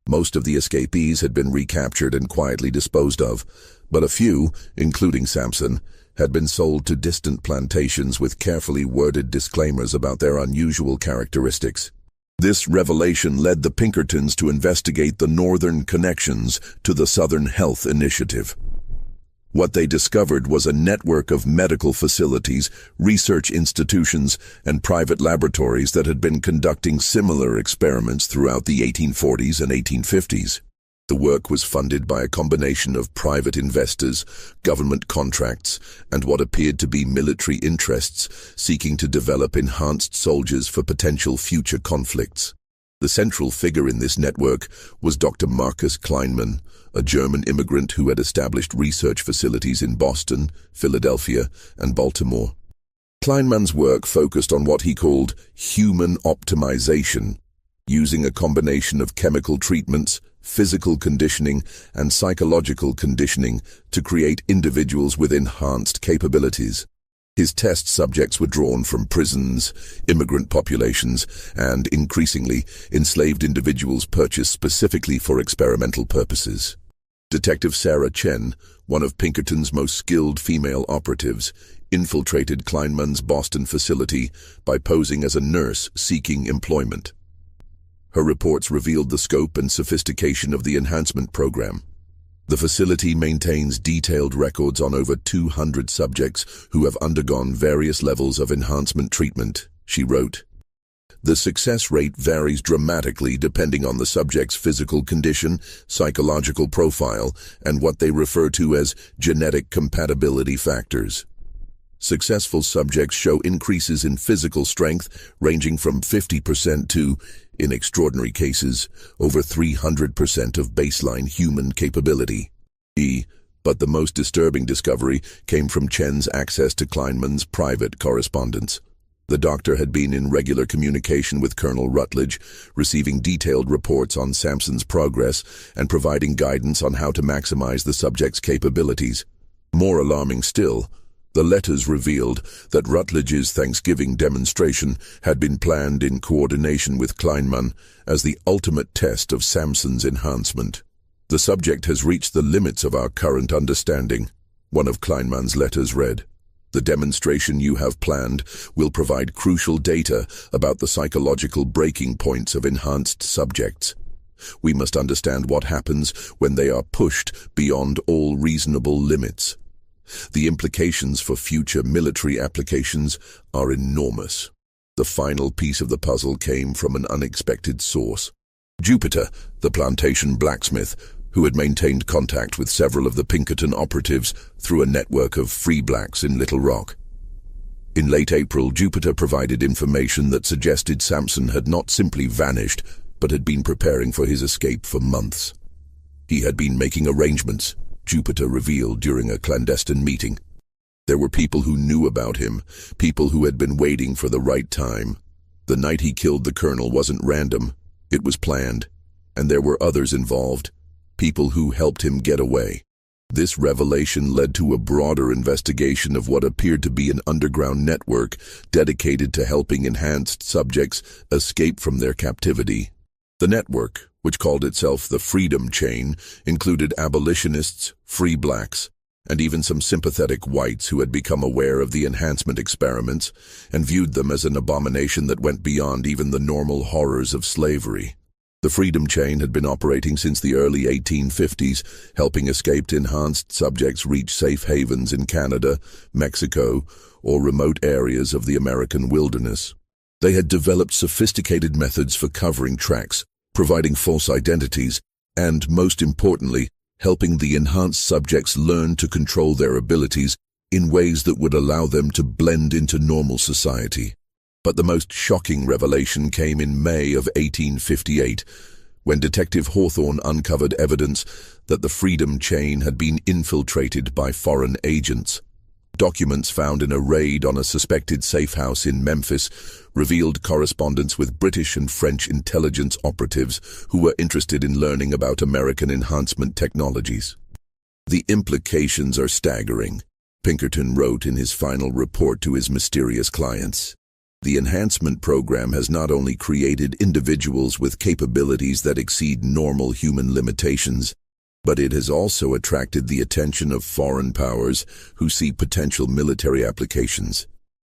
Most of the escapees had been recaptured and quietly disposed of, but a few, including Samson, had been sold to distant plantations with carefully worded disclaimers about their unusual characteristics. This revelation led the Pinkertons to investigate the northern connections to the Southern Health Initiative. What they discovered was a network of medical facilities, research institutions, and private laboratories that had been conducting similar experiments throughout the 1840s and 1850s. The work was funded by a combination of private investors, government contracts, and what appeared to be military interests seeking to develop enhanced soldiers for potential future conflicts. The central figure in this network was Dr. Marcus Kleinman, a German immigrant who had established research facilities in Boston, Philadelphia, and Baltimore. Kleinman's work focused on what he called human optimization, using a combination of chemical treatments, physical conditioning, and psychological conditioning to create individuals with enhanced capabilities. His test subjects were drawn from prisons, immigrant populations, and, increasingly, enslaved individuals purchased specifically for experimental purposes. Detective Sarah Chen, one of Pinkerton's most skilled female operatives, infiltrated Kleinman's Boston facility by posing as a nurse seeking employment. Her reports revealed the scope and sophistication of the enhancement program. The facility maintains detailed records on over 200 subjects who have undergone various levels of enhancement treatment, she wrote. The success rate varies dramatically depending on the subject's physical condition, psychological profile, and what they refer to as genetic compatibility factors. Successful subjects show increases in physical strength ranging from 50% to, in extraordinary cases, over 300% of baseline human capability. But the most disturbing discovery came from Chen's access to Kleinman's private correspondence. The doctor had been in regular communication with Colonel Rutledge, receiving detailed reports on Samson's progress and providing guidance on how to maximize the subject's capabilities. More alarming still, the letters revealed that Rutledge's Thanksgiving demonstration had been planned in coordination with Kleinman as the ultimate test of Samson's enhancement. "The subject has reached the limits of our current understanding," one of Kleinman's letters read. "The demonstration you have planned will provide crucial data about the psychological breaking points of enhanced subjects. We must understand what happens when they are pushed beyond all reasonable limits. The implications for future military applications are enormous." The final piece of the puzzle came from an unexpected source. Jupiter, the plantation blacksmith, who had maintained contact with several of the Pinkerton operatives through a network of free blacks in Little Rock. In late April, Jupiter provided information that suggested Samson had not simply vanished, but had been preparing for his escape for months. He had been making arrangements, Jupiter revealed during a clandestine meeting. There were people who knew about him, people who had been waiting for the right time. The night he killed the colonel wasn't random, it was planned, and there were others involved, people who helped him get away. This revelation led to a broader investigation of what appeared to be an underground network dedicated to helping enhanced subjects escape from their captivity. The network, which called itself the Freedom Chain, included abolitionists, free blacks, and even some sympathetic whites who had become aware of the enhancement experiments and viewed them as an abomination that went beyond even the normal horrors of slavery. The Freedom Chain had been operating since the early 1850s, helping escaped enhanced subjects reach safe havens in Canada, Mexico, or remote areas of the American wilderness. They had developed sophisticated methods for covering tracks, providing false identities, and, most importantly, helping the enhanced subjects learn to control their abilities in ways that would allow them to blend into normal society. But the most shocking revelation came in May of 1858, when Detective Hawthorne uncovered evidence that the Freedom Chain had been infiltrated by foreign agents. Documents found in a raid on a suspected safe house in Memphis revealed correspondence with British and French intelligence operatives who were interested in learning about American enhancement technologies. "The implications are staggering," Pinkerton wrote in his final report to his mysterious clients. "The enhancement program has not only created individuals with capabilities that exceed normal human limitations, but it has also attracted the attention of foreign powers who see potential military applications.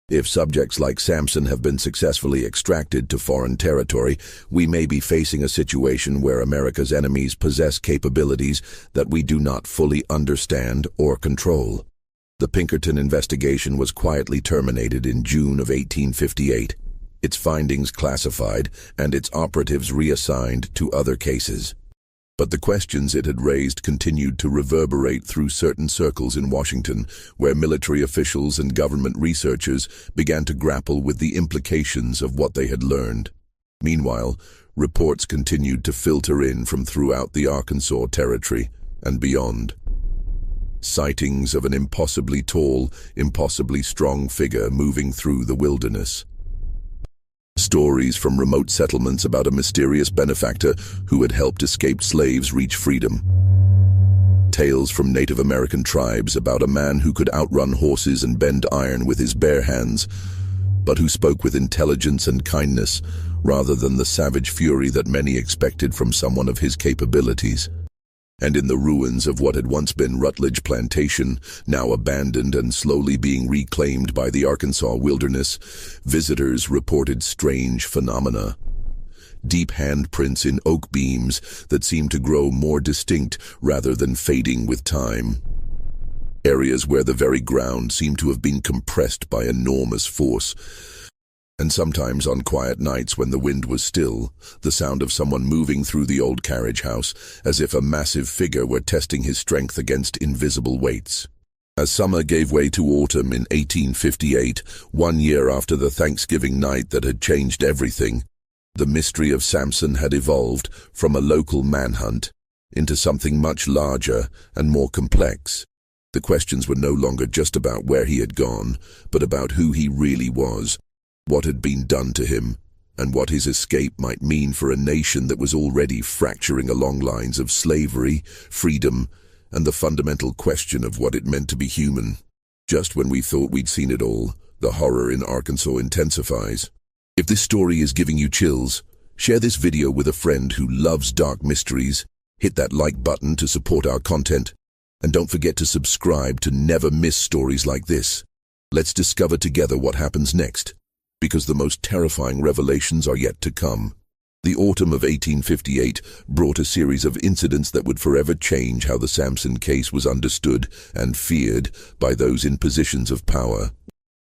If subjects like Samson have been successfully extracted to foreign territory, we may be facing a situation where America's enemies possess capabilities that we do not fully understand or control." The Pinkerton investigation was quietly terminated in June of 1858, its findings classified and its operatives reassigned to other cases. But the questions it had raised continued to reverberate through certain circles in Washington, where military officials and government researchers began to grapple with the implications of what they had learned. Meanwhile, reports continued to filter in from throughout the Arkansas Territory and beyond. Sightings of an impossibly tall, impossibly strong figure moving through the wilderness. Stories from remote settlements about a mysterious benefactor who had helped escaped slaves reach freedom. Tales from Native American tribes about a man who could outrun horses and bend iron with his bare hands, but who spoke with intelligence and kindness rather than the savage fury that many expected from someone of his capabilities. And in the ruins of what had once been Rutledge Plantation, now abandoned and slowly being reclaimed by the Arkansas wilderness, visitors reported strange phenomena. Deep handprints in oak beams that seemed to grow more distinct rather than fading with time. Areas where the very ground seemed to have been compressed by enormous force. And sometimes on quiet nights when the wind was still, the sound of someone moving through the old carriage house, as if a massive figure were testing his strength against invisible weights. As summer gave way to autumn in 1858, 1 year after the Thanksgiving night that had changed everything, the mystery of Samson had evolved from a local manhunt into something much larger and more complex. The questions were no longer just about where he had gone, but about who he really was, what had been done to him, and what his escape might mean for a nation that was already fracturing along lines of slavery, freedom, and the fundamental question of what it meant to be human. Just when we thought we'd seen it all, the horror in Arkansas intensifies. If this story is giving you chills, share this video with a friend who loves dark mysteries, hit that like button to support our content, and don't forget to subscribe to never miss stories like this. Let's discover together what happens next, because the most terrifying revelations are yet to come. The autumn of 1858 brought a series of incidents that would forever change how the Samson case was understood and feared by those in positions of power.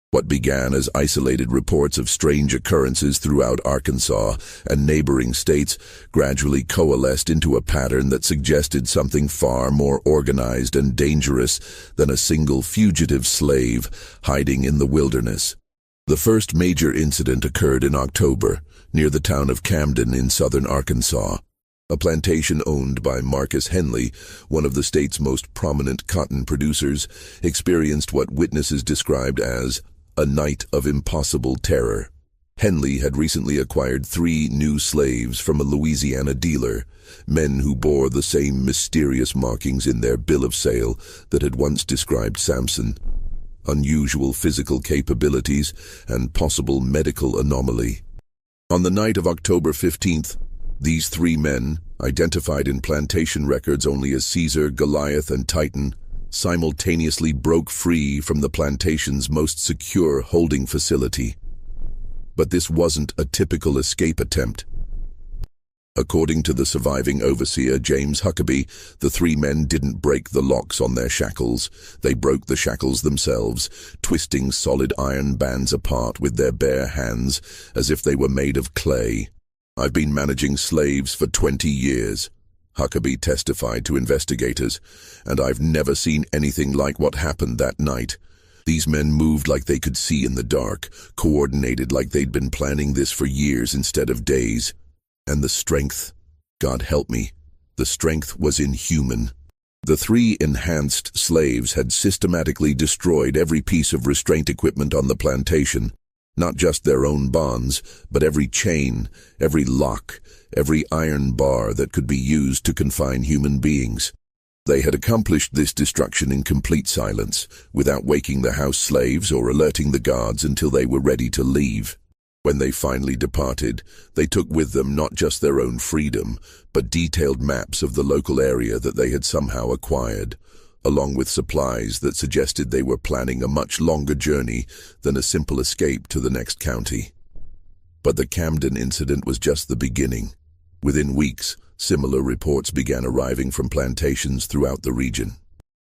What began as isolated reports of strange occurrences throughout Arkansas and neighboring states gradually coalesced into a pattern that suggested something far more organized and dangerous than a single fugitive slave hiding in the wilderness. The first major incident occurred in October, near the town of Camden in southern Arkansas. A plantation owned by Marcus Henley, one of the state's most prominent cotton producers, experienced what witnesses described as a night of impossible terror. Henley had recently acquired 3 new slaves from a Louisiana dealer, men who bore the same mysterious markings in their bill of sale that had once described Samson: unusual physical capabilities and possible medical anomaly. On the night of October 15th, these 3 men, identified in plantation records only as Caesar, Goliath, and Titan, simultaneously broke free from the plantation's most secure holding facility. But this wasn't a typical escape attempt. According to the surviving overseer, James Huckabee, the 3 men didn't break the locks on their shackles. They broke the shackles themselves, twisting solid iron bands apart with their bare hands as if they were made of clay. "I've been managing slaves for 20 years, Huckabee testified to investigators, "and I've never seen anything like what happened that night. These men moved like they could see in the dark, coordinated like they'd been planning this for years instead of days. And the strength, God help me, the strength was inhuman." The 3 enhanced slaves had systematically destroyed every piece of restraint equipment on the plantation, not just their own bonds, but every chain, every lock, every iron bar that could be used to confine human beings. They had accomplished this destruction in complete silence, without waking the house slaves or alerting the guards until they were ready to leave. When they finally departed, they took with them not just their own freedom, but detailed maps of the local area that they had somehow acquired, along with supplies that suggested they were planning a much longer journey than a simple escape to the next county. But the Camden incident was just the beginning. Within weeks, similar reports began arriving from plantations throughout the region.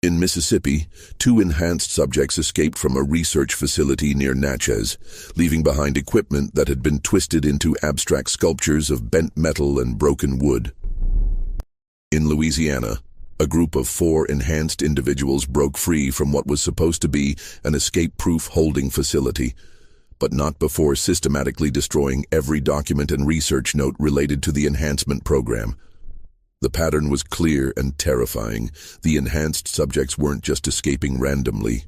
In Mississippi, 2 enhanced subjects escaped from a research facility near Natchez, leaving behind equipment that had been twisted into abstract sculptures of bent metal and broken wood. In Louisiana, a group of 4 enhanced individuals broke free from what was supposed to be an escape-proof holding facility, but not before systematically destroying every document and research note related to the enhancement program. The pattern was clear and terrifying. The enhanced subjects weren't just escaping randomly.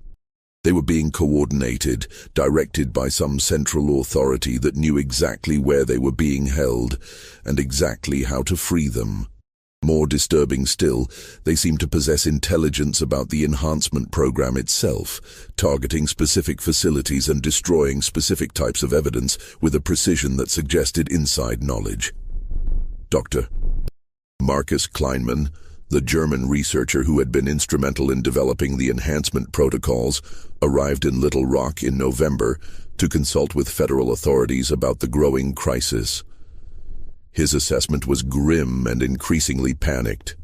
They were being coordinated, directed by some central authority that knew exactly where they were being held and exactly how to free them. More disturbing still, they seemed to possess intelligence about the enhancement program itself, targeting specific facilities and destroying specific types of evidence with a precision that suggested inside knowledge. Dr. Marcus Kleinman, the German researcher who had been instrumental in developing the enhancement protocols, arrived in Little Rock in November to consult with federal authorities about the growing crisis. His assessment was grim and increasingly panicked.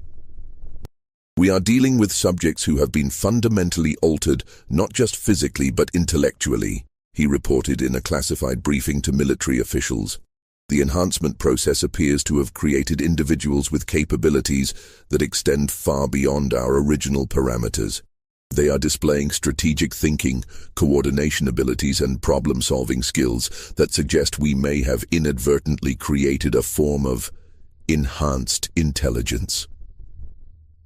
"We are dealing with subjects who have been fundamentally altered, not just physically but intellectually. he reported in a classified briefing to military officials. The enhancement process appears to have created individuals with capabilities that extend far beyond our original parameters. They are displaying strategic thinking, coordination abilities, and problem-solving skills that suggest we may have inadvertently created a form of enhanced intelligence.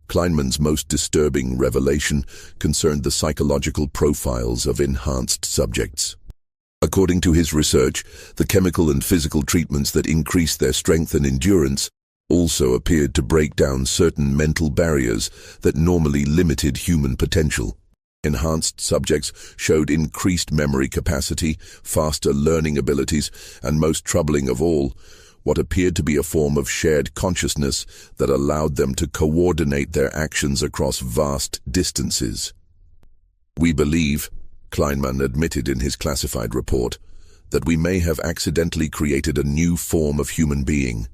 Kleinman's most disturbing revelation concerned the psychological profiles of enhanced subjects. According to his research, the chemical and physical treatments that increased their strength and endurance also appeared to break down certain mental barriers that normally limited human potential. Enhanced subjects showed increased memory capacity, faster learning abilities, and most troubling of all, what appeared to be a form of shared consciousness that allowed them to coordinate their actions across vast distances. We believe, Kleinman admitted in his classified report, that we may have accidentally created a new form of human being,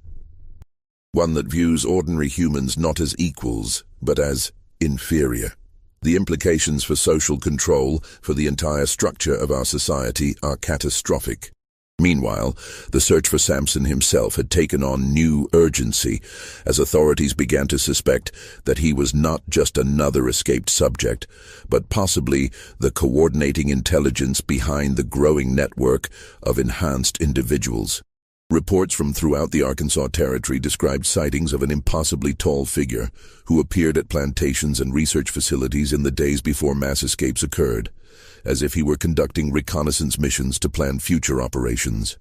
one that views ordinary humans not as equals, but as inferior. The implications for social control for the entire structure of our society are catastrophic. Meanwhile, the search for Samson himself had taken on new urgency as authorities began to suspect that he was not just another escaped subject, but possibly the coordinating intelligence behind the growing network of enhanced individuals. Reports from throughout the Arkansas Territory described sightings of an impossibly tall figure who appeared at plantations and research facilities in the days before mass escapes occurred, as if he were conducting reconnaissance missions to plan future operations.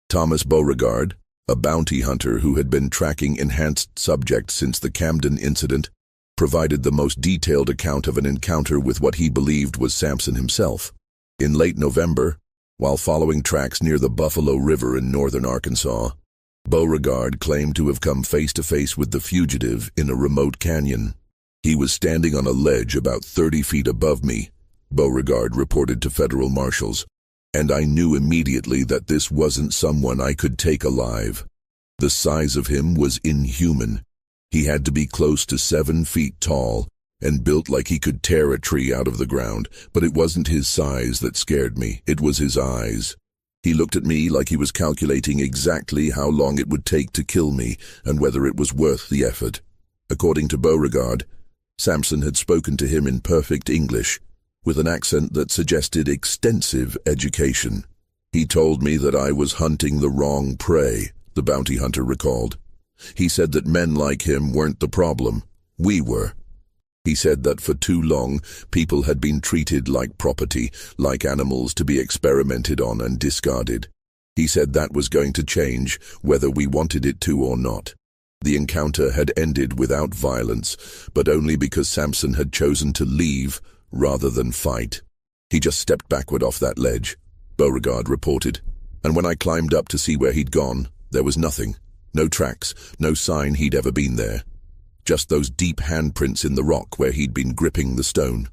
Thomas Beauregard, a bounty hunter who had been tracking enhanced subjects since the Camden incident, provided the most detailed account of an encounter with what he believed was Samson himself. In late November, while following tracks near the Buffalo River in northern Arkansas, Beauregard claimed to have come face-to-face with the fugitive in a remote canyon. He was standing on a ledge about 30 feet above me, Beauregard reported to federal marshals, and I knew immediately that this wasn't someone I could take alive. The size of him was inhuman. He had to be close to 7 feet tall and built like he could tear a tree out of the ground, but it wasn't his size that scared me, it was his eyes. He looked at me like he was calculating exactly how long it would take to kill me and whether it was worth the effort. According to Beauregard, Samson had spoken to him in perfect English, with an accent that suggested extensive education. He told me that I was hunting the wrong prey, the bounty hunter recalled. He said that men like him weren't the problem, we were. He said that for too long, people had been treated like property, like animals to be experimented on and discarded. He said that was going to change, whether we wanted it to or not. The encounter had ended without violence, but only because Samson had chosen to leave rather than fight. He just stepped backward off that ledge, Beauregard reported, and when I climbed up to see where he'd gone, there was nothing. No tracks, no sign he'd ever been there. Just those deep handprints in the rock where he'd been gripping the stone.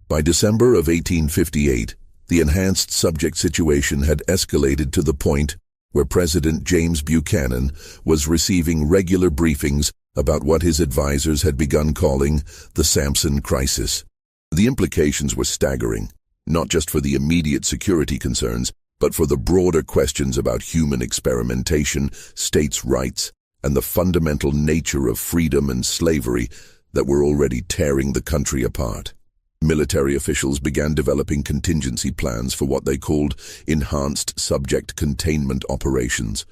By December of 1858, the enhanced subject situation had escalated to the point where President James Buchanan was receiving regular briefings about what his advisors had begun calling the Samson crisis. The implications were staggering, not just for the immediate security concerns, but for the broader questions about human experimentation, states' rights, and the fundamental nature of freedom and slavery that were already tearing the country apart. Military officials began developing contingency plans for what they called enhanced subject containment operations,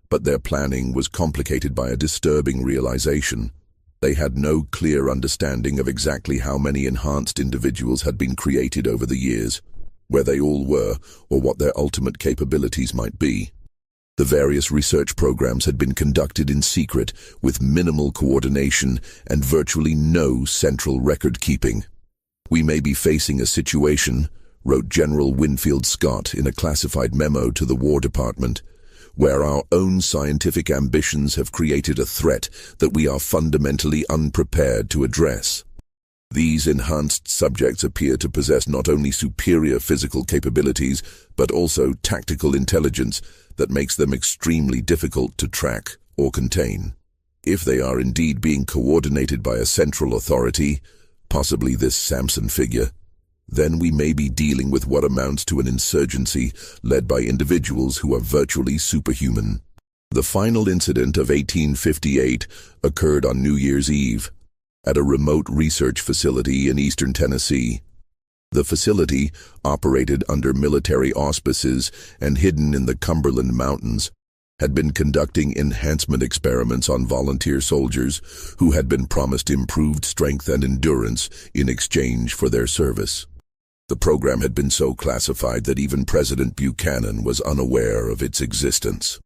but their planning was complicated by a disturbing realization. They had no clear understanding of exactly how many enhanced individuals had been created over the years, where they all were, or what their ultimate capabilities might be. The various research programs had been conducted in secret, with minimal coordination and virtually no central record-keeping. "We may be facing a situation," wrote General Winfield Scott in a classified memo to the War Department, "where our own scientific ambitions have created a threat that we are fundamentally unprepared to address." These enhanced subjects appear to possess not only superior physical capabilities, but also tactical intelligence that makes them extremely difficult to track or contain. If they are indeed being coordinated by a central authority, possibly this Samson figure, then we may be dealing with what amounts to an insurgency led by individuals who are virtually superhuman. The final incident of 1858 occurred on New Year's Eve at a remote research facility in eastern Tennessee. The facility, operated under military auspices and hidden in the Cumberland Mountains, had been conducting enhancement experiments on volunteer soldiers who had been promised improved strength and endurance in exchange for their service. The program had been so classified that even President Buchanan was unaware of its existence.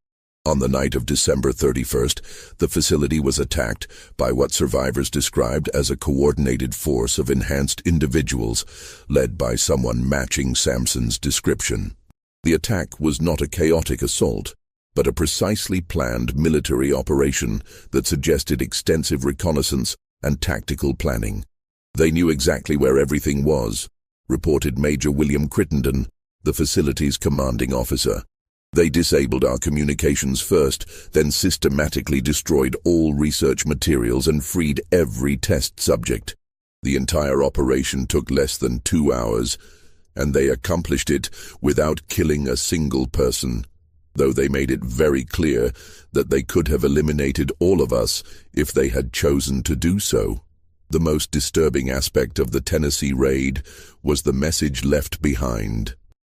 On the night of December 31st, the facility was attacked by what survivors described as a coordinated force of enhanced individuals, led by someone matching Samson's description. The attack was not a chaotic assault, but a precisely planned military operation that suggested extensive reconnaissance and tactical planning. They knew exactly where everything was, reported Major William Crittenden, the facility's commanding officer. They disabled our communications first, then systematically destroyed all research materials and freed every test subject. The entire operation took less than 2 hours, and they accomplished it without killing a single person, though they made it very clear that they could have eliminated all of us if they had chosen to do so. The most disturbing aspect of the Tennessee raid was the message left behind.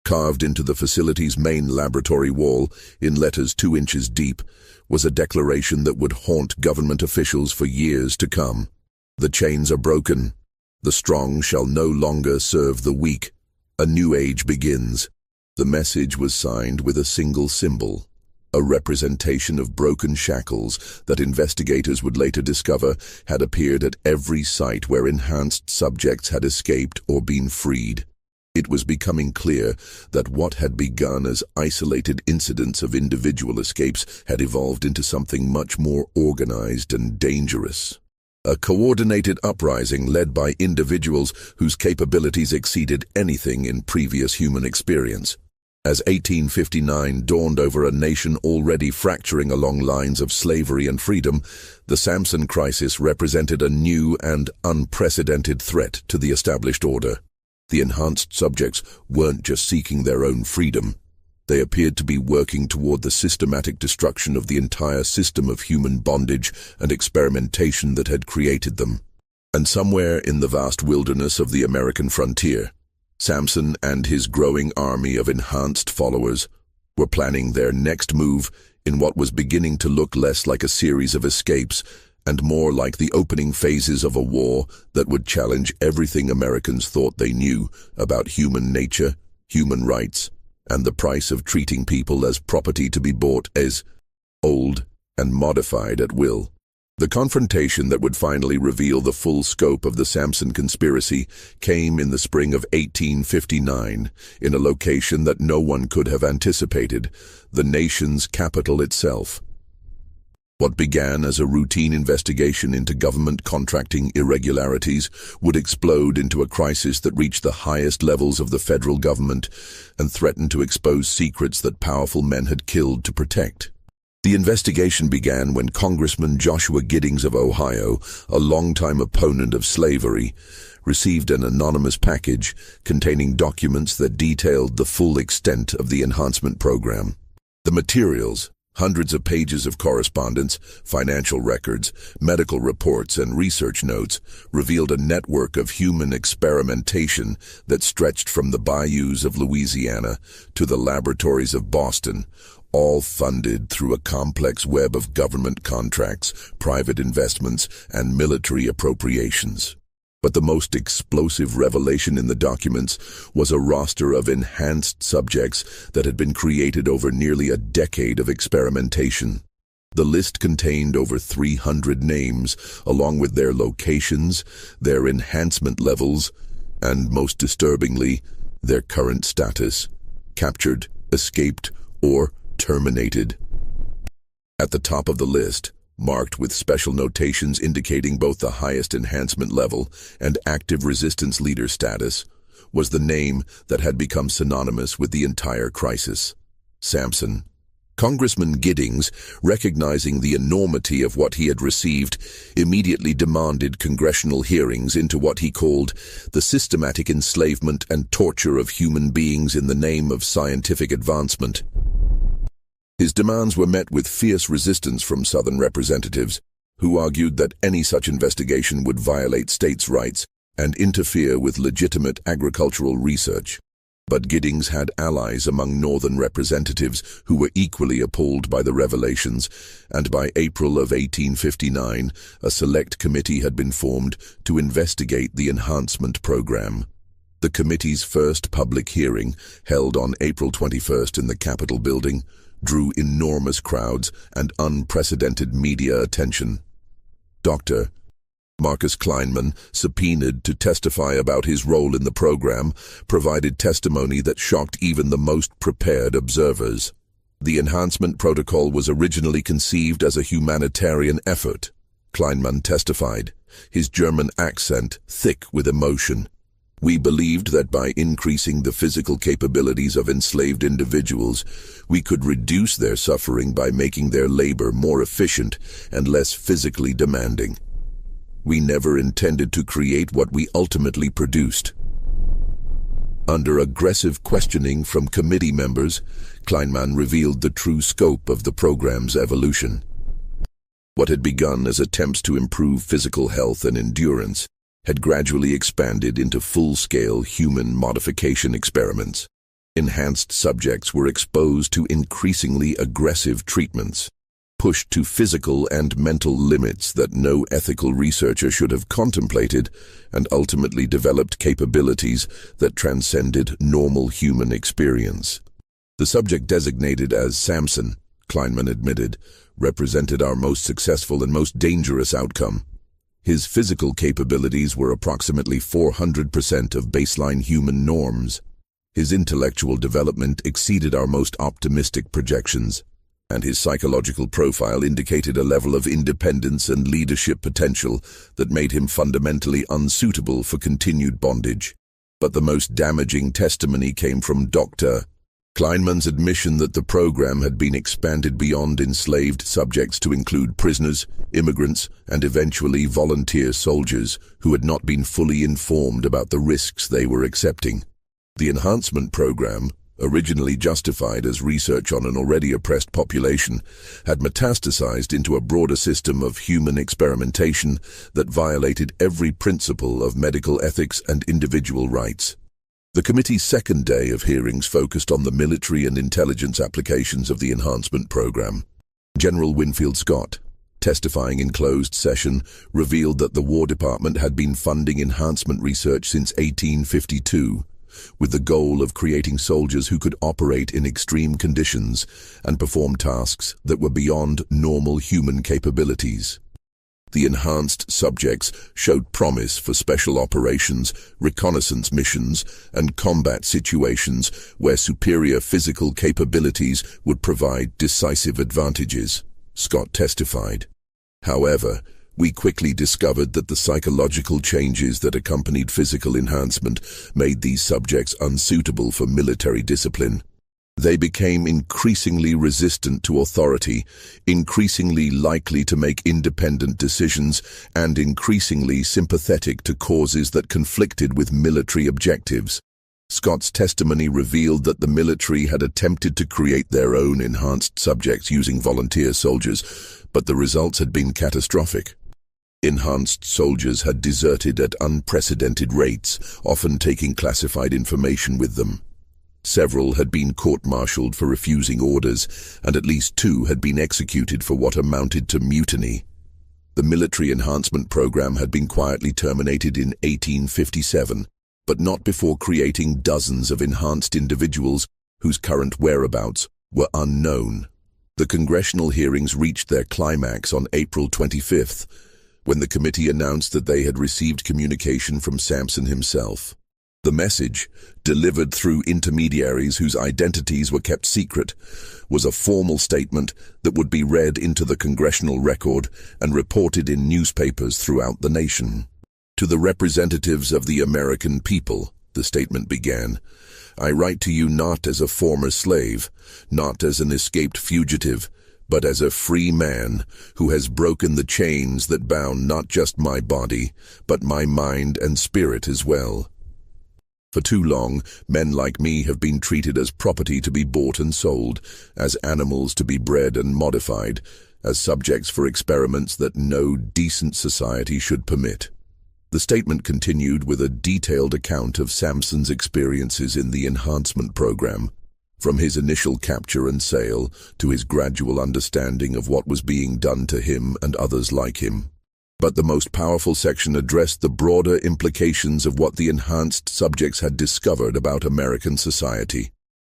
Carved into the facility's main laboratory wall, in letters 2 inches deep, was a declaration that would haunt government officials for years to come. The chains are broken. The strong shall no longer serve the weak. A new age begins. The message was signed with a single symbol, a representation of broken shackles that investigators would later discover had appeared at every site where enhanced subjects had escaped or been freed. It was becoming clear that what had begun as isolated incidents of individual escapes had evolved into something much more organized and dangerous. A coordinated uprising led by individuals whose capabilities exceeded anything in previous human experience. As 1859 dawned over a nation already fracturing along lines of slavery and freedom, the Samson crisis represented a new and unprecedented threat to the established order. The enhanced subjects weren't just seeking their own freedom. They appeared to be working toward the systematic destruction of the entire system of human bondage and experimentation that had created them. And somewhere in the vast wilderness of the American frontier, Samson and his growing army of enhanced followers were planning their next move in what was beginning to look less like a series of escapes and more like the opening phases of a war that would challenge everything Americans thought they knew about human nature, human rights, and the price of treating people as property to be bought as old and modified at will. The confrontation that would finally reveal the full scope of the Samson conspiracy came in the spring of 1859, in a location that no one could have anticipated, the nation's capital itself. What began as a routine investigation into government contracting irregularities would explode into a crisis that reached the highest levels of the federal government and threatened to expose secrets that powerful men had killed to protect. The investigation began when Congressman Joshua Giddings of Ohio, a longtime opponent of slavery, received an anonymous package containing documents that detailed the full extent of the enhancement program. The materials, hundreds of pages of correspondence, financial records, medical reports, and research notes, revealed a network of human experimentation that stretched from the bayous of Louisiana to the laboratories of Boston, all funded through a complex web of government contracts, private investments, and military appropriations. But the most explosive revelation in the documents was a roster of enhanced subjects that had been created over nearly a decade of experimentation. The list contained over 300 names, along with their locations, their enhancement levels, and, most disturbingly, their current status: captured, escaped, or terminated. At the top of the list, marked with special notations indicating both the highest enhancement level and active resistance leader status, was the name that had become synonymous with the entire crisis: Samson. Congressman Giddings, recognizing the enormity of what he had received, immediately demanded congressional hearings into what he called the systematic enslavement and torture of human beings in the name of scientific advancement. His demands were met with fierce resistance from Southern representatives, who argued that any such investigation would violate states' rights and interfere with legitimate agricultural research. But Giddings had allies among Northern representatives who were equally appalled by the revelations, and by April of 1859, a select committee had been formed to investigate the enhancement program. The committee's first public hearing, held on April 21st in the Capitol building, drew enormous crowds and unprecedented media attention. Dr. Marcus Kleinman, subpoenaed to testify about his role in the program, provided testimony that shocked even the most prepared observers. The enhancement protocol was originally conceived as a humanitarian effort, Kleinman testified, his German accent thick with emotion. We believed that by increasing the physical capabilities of enslaved individuals, we could reduce their suffering by making their labor more efficient and less physically demanding. We never intended to create what we ultimately produced. Under aggressive questioning from committee members, Kleinman revealed the true scope of the program's evolution. What had begun as attempts to improve physical health and endurance had gradually expanded into full-scale human modification experiments. Enhanced subjects were exposed to increasingly aggressive treatments, pushed to physical and mental limits that no ethical researcher should have contemplated, and ultimately developed capabilities that transcended normal human experience. The subject designated as Samson, Kleinman admitted, represented our most successful and most dangerous outcome. His physical capabilities were approximately 400% of baseline human norms. His intellectual development exceeded our most optimistic projections, and his psychological profile indicated a level of independence and leadership potential that made him fundamentally unsuitable for continued bondage. But the most damaging testimony came from Dr. Kleinman's admission that the program had been expanded beyond enslaved subjects to include prisoners, immigrants, and eventually volunteer soldiers who had not been fully informed about the risks they were accepting. The enhancement program, originally justified as research on an already oppressed population, had metastasized into a broader system of human experimentation that violated every principle of medical ethics and individual rights. The committee's second day of hearings focused on the military and intelligence applications of the enhancement program. General Winfield Scott, testifying in closed session, revealed that the War Department had been funding enhancement research since 1852, with the goal of creating soldiers who could operate in extreme conditions and perform tasks that were beyond normal human capabilities. The enhanced subjects showed promise for special operations, reconnaissance missions, and combat situations where superior physical capabilities would provide decisive advantages, Scott testified. However, we quickly discovered that the psychological changes that accompanied physical enhancement made these subjects unsuitable for military discipline. They became increasingly resistant to authority, increasingly likely to make independent decisions, and increasingly sympathetic to causes that conflicted with military objectives. Scott's testimony revealed that the military had attempted to create their own enhanced subjects using volunteer soldiers, but the results had been catastrophic. Enhanced soldiers had deserted at unprecedented rates, often taking classified information with them. Several had been court-martialed for refusing orders, and at least 2 had been executed for what amounted to mutiny. The military enhancement program had been quietly terminated in 1857, but not before creating dozens of enhanced individuals whose current whereabouts were unknown. The congressional hearings reached their climax on April 25th, when the committee announced that they had received communication from Samson himself. The message, delivered through intermediaries whose identities were kept secret, was a formal statement that would be read into the congressional record and reported in newspapers throughout the nation. To the representatives of the American people, The statement began, "I write to you not as a former slave, not as an escaped fugitive, but as a free man who has broken the chains that bound not just my body, but my mind and spirit as well. For too long, men like me have been treated as property to be bought and sold, as animals to be bred and modified, as subjects for experiments that no decent society should permit." The statement continued with a detailed account of Samson's experiences in the enhancement program, from his initial capture and sale to his gradual understanding of what was being done to him and others like him. But the most powerful section addressed the broader implications of what the enhanced subjects had discovered about American society.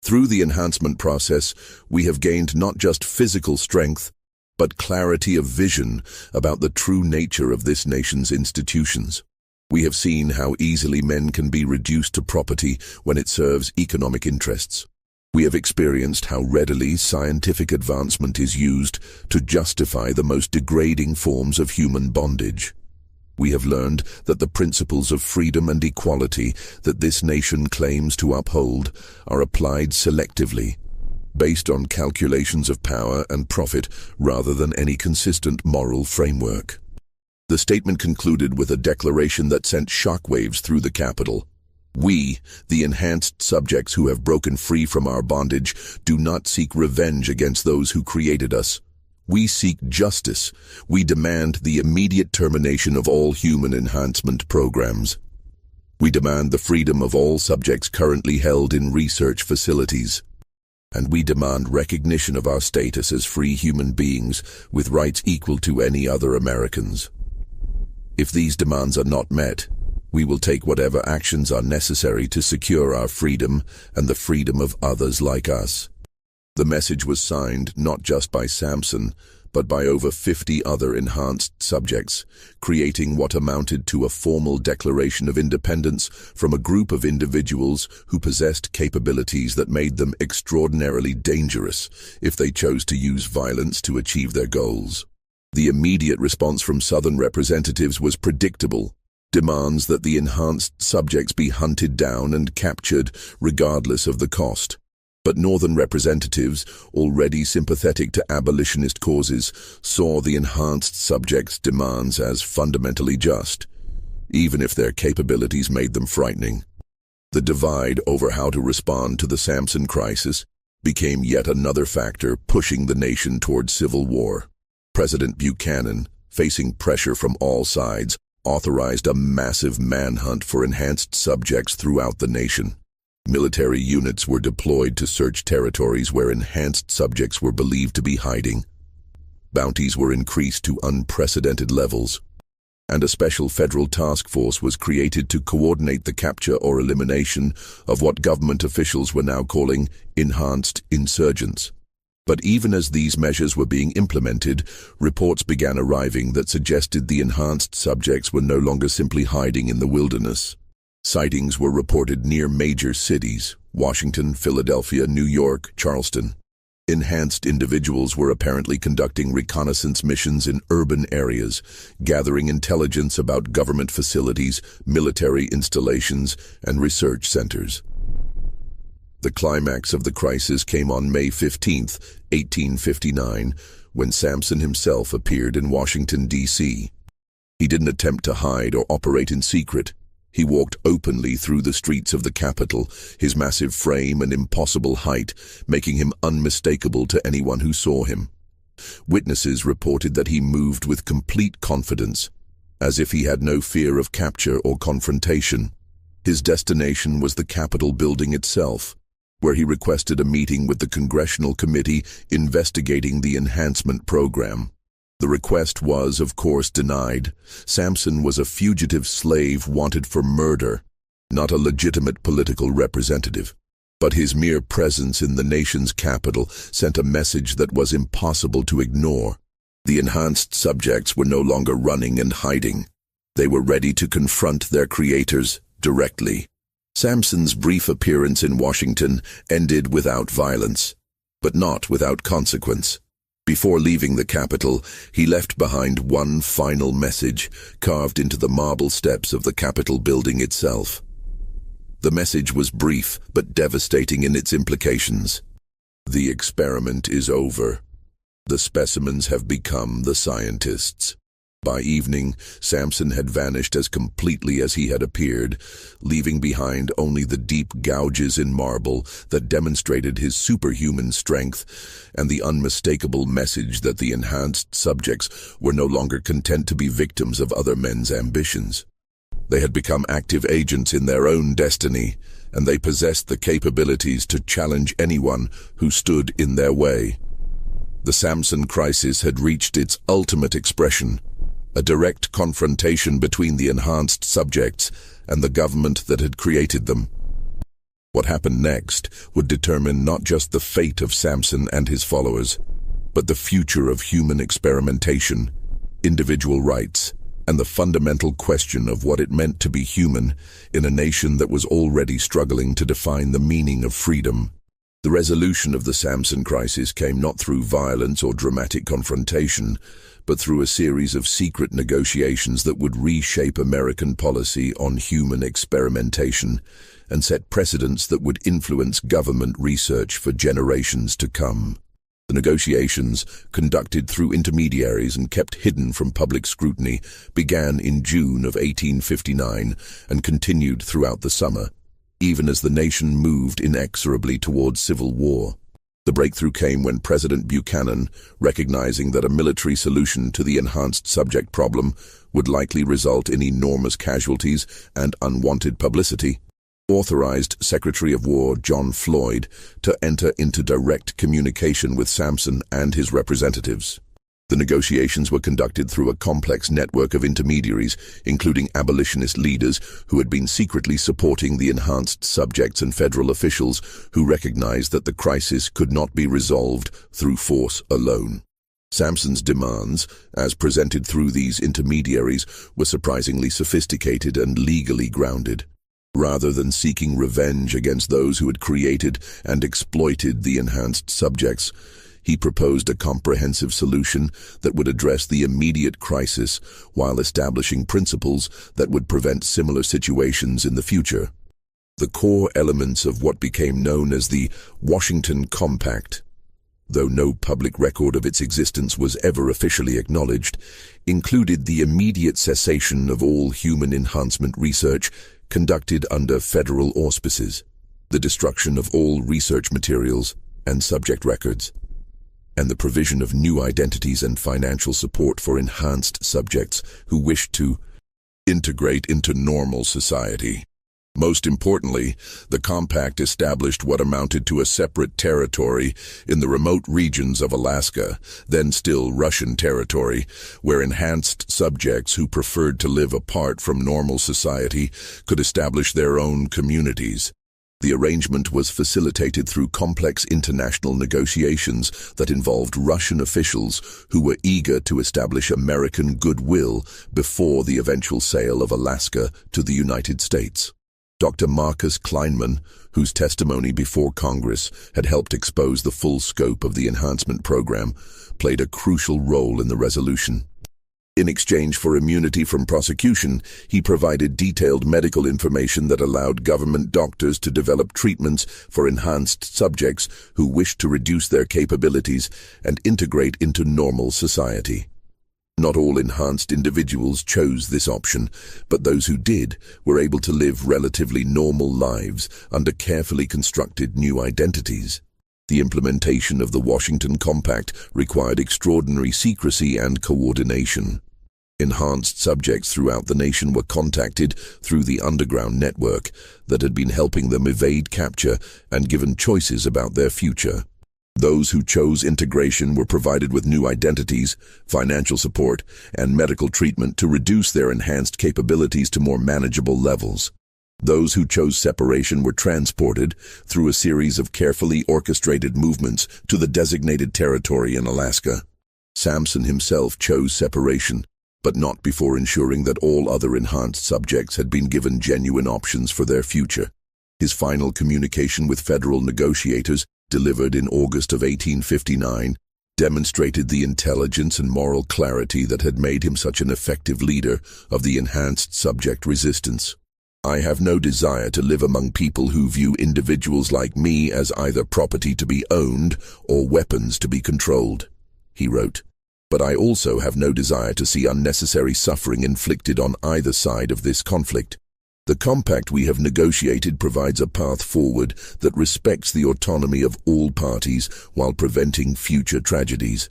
Through the enhancement process, we have gained not just physical strength, but clarity of vision about the true nature of this nation's institutions. We have seen how easily men can be reduced to property when it serves economic interests. We have experienced how readily scientific advancement is used to justify the most degrading forms of human bondage. We have learned that the principles of freedom and equality that this nation claims to uphold are applied selectively, based on calculations of power and profit rather than any consistent moral framework. The statement concluded with a declaration that sent shockwaves through the Capitol. "We, the enhanced subjects who have broken free from our bondage, do not seek revenge against those who created us. We seek justice. We demand the immediate termination of all human enhancement programs. We demand the freedom of all subjects currently held in research facilities. And we demand recognition of our status as free human beings with rights equal to any other Americans. If these demands are not met, we will take whatever actions are necessary to secure our freedom and the freedom of others like us." The message was signed not just by Samson, but by over 50 other enhanced subjects, creating what amounted to a formal declaration of independence from a group of individuals who possessed capabilities that made them extraordinarily dangerous if they chose to use violence to achieve their goals. The immediate response from Southern representatives was predictable: demands that the enhanced subjects be hunted down and captured regardless of the cost. But Northern representatives, already sympathetic to abolitionist causes, saw the enhanced subjects' demands as fundamentally just, even if their capabilities made them frightening. The divide over how to respond to the Samson crisis became yet another factor pushing the nation toward civil war. President Buchanan, facing pressure from all sides, authorized a massive manhunt for enhanced subjects throughout the nation. Military units were deployed to search territories where enhanced subjects were believed to be hiding. Bounties were increased to unprecedented levels, and a special federal task force was created to coordinate the capture or elimination of what government officials were now calling enhanced insurgents. But even as these measures were being implemented, reports began arriving that suggested the enhanced subjects were no longer simply hiding in the wilderness. Sightings were reported near major cities: Washington, Philadelphia, New York, Charleston. Enhanced individuals were apparently conducting reconnaissance missions in urban areas, gathering intelligence about government facilities, military installations, and research centers. The climax of the crisis came on May 15, 1859, when Samson himself appeared in Washington, D.C. He didn't attempt to hide or operate in secret. He walked openly through the streets of the capital, his massive frame and impossible height making him unmistakable to anyone who saw him. Witnesses reported that he moved with complete confidence, as if he had no fear of capture or confrontation. His destination was the Capitol building itself, where he requested a meeting with the Congressional Committee investigating the enhancement program. The request was, of course, denied. Samson was a fugitive slave wanted for murder, not a legitimate political representative. But his mere presence in the nation's capital sent a message that was impossible to ignore. The enhanced subjects were no longer running and hiding. They were ready to confront their creators directly. Samson's brief appearance in Washington ended without violence, but not without consequence. Before leaving the Capitol, he left behind one final message carved into the marble steps of the Capitol building itself. The message was brief but devastating in its implications. The experiment is over. The specimens have become the scientists. By evening, Samson had vanished as completely as he had appeared, leaving behind only the deep gouges in marble that demonstrated his superhuman strength and the unmistakable message that the enhanced subjects were no longer content to be victims of other men's ambitions. They had become active agents in their own destiny, and they possessed the capabilities to challenge anyone who stood in their way. The Samson crisis had reached its ultimate expression, a direct confrontation between the enhanced subjects and the government that had created them. What happened next would determine not just the fate of Samson and his followers, but the future of human experimentation, individual rights, and the fundamental question of what it meant to be human in a nation that was already struggling to define the meaning of freedom. The resolution of the Samson crisis came not through violence or dramatic confrontation, but through a series of secret negotiations that would reshape American policy on human experimentation and set precedents that would influence government research for generations to come. The negotiations, conducted through intermediaries and kept hidden from public scrutiny, began in June of 1859 and continued throughout the summer, even as the nation moved inexorably towards civil war. The breakthrough came when President Buchanan, recognizing that a military solution to the enhanced subject problem would likely result in enormous casualties and unwanted publicity, authorized Secretary of War John Floyd to enter into direct communication with Samson and his representatives. The negotiations were conducted through a complex network of intermediaries, including abolitionist leaders who had been secretly supporting the enhanced subjects and federal officials who recognized that the crisis could not be resolved through force alone. Samson's demands, as presented through these intermediaries, were surprisingly sophisticated and legally grounded. Rather than seeking revenge against those who had created and exploited the enhanced subjects, he proposed a comprehensive solution that would address the immediate crisis while establishing principles that would prevent similar situations in the future. The core elements of what became known as the Washington Compact, though no public record of its existence was ever officially acknowledged, included the immediate cessation of all human enhancement research conducted under federal auspices, the destruction of all research materials and subject records, and the provision of new identities and financial support for enhanced subjects who wished to integrate into normal society. Most importantly, the compact established what amounted to a separate territory in the remote regions of Alaska, then still Russian territory, where enhanced subjects who preferred to live apart from normal society could establish their own communities. The arrangement was facilitated through complex international negotiations that involved Russian officials who were eager to establish American goodwill before the eventual sale of Alaska to the United States. Dr. Marcus Kleinman, whose testimony before Congress had helped expose the full scope of the enhancement program, played a crucial role in the resolution. In exchange for immunity from prosecution, he provided detailed medical information that allowed government doctors to develop treatments for enhanced subjects who wished to reduce their capabilities and integrate into normal society. Not all enhanced individuals chose this option, but those who did were able to live relatively normal lives under carefully constructed new identities. The implementation of the Washington Compact required extraordinary secrecy and coordination. Enhanced subjects throughout the nation were contacted through the underground network that had been helping them evade capture and given choices about their future. Those who chose integration were provided with new identities, financial support, and medical treatment to reduce their enhanced capabilities to more manageable levels. Those who chose separation were transported through a series of carefully orchestrated movements to the designated territory in Alaska. Samson himself chose separation, but not before ensuring that all other enhanced subjects had been given genuine options for their future. His final communication with federal negotiators, delivered in August of 1859, demonstrated the intelligence and moral clarity that had made him such an effective leader of the enhanced subject resistance. I have no desire to live among people who view individuals like me as either property to be owned or weapons to be controlled, he wrote. But I also have no desire to see unnecessary suffering inflicted on either side of this conflict. The compact we have negotiated provides a path forward that respects the autonomy of all parties while preventing future tragedies.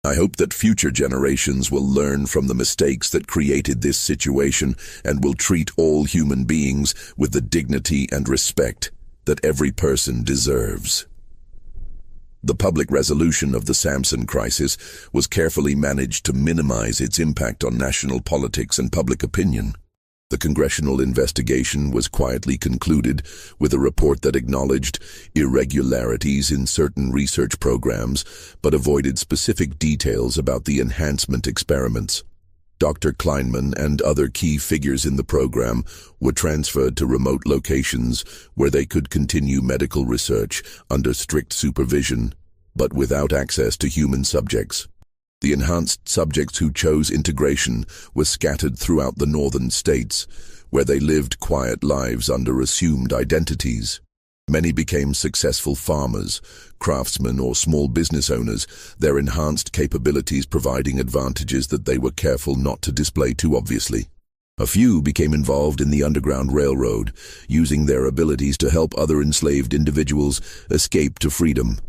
I hope that future generations will learn from the mistakes that created this situation and will treat all human beings with the dignity and respect that every person deserves. The public resolution of the Samson crisis was carefully managed to minimize its impact on national politics and public opinion. The congressional investigation was quietly concluded with a report that acknowledged irregularities in certain research programs but avoided specific details about the enhancement experiments. Dr. Kleinman and other key figures in the program were transferred to remote locations where they could continue medical research under strict supervision, but without access to human subjects. The enhanced subjects who chose integration were scattered throughout the northern states, where they lived quiet lives under assumed identities. Many became successful farmers, craftsmen, or small business owners, their enhanced capabilities providing advantages that they were careful not to display too obviously. A few became involved in the Underground Railroad, using their abilities to help other enslaved individuals escape to freedom.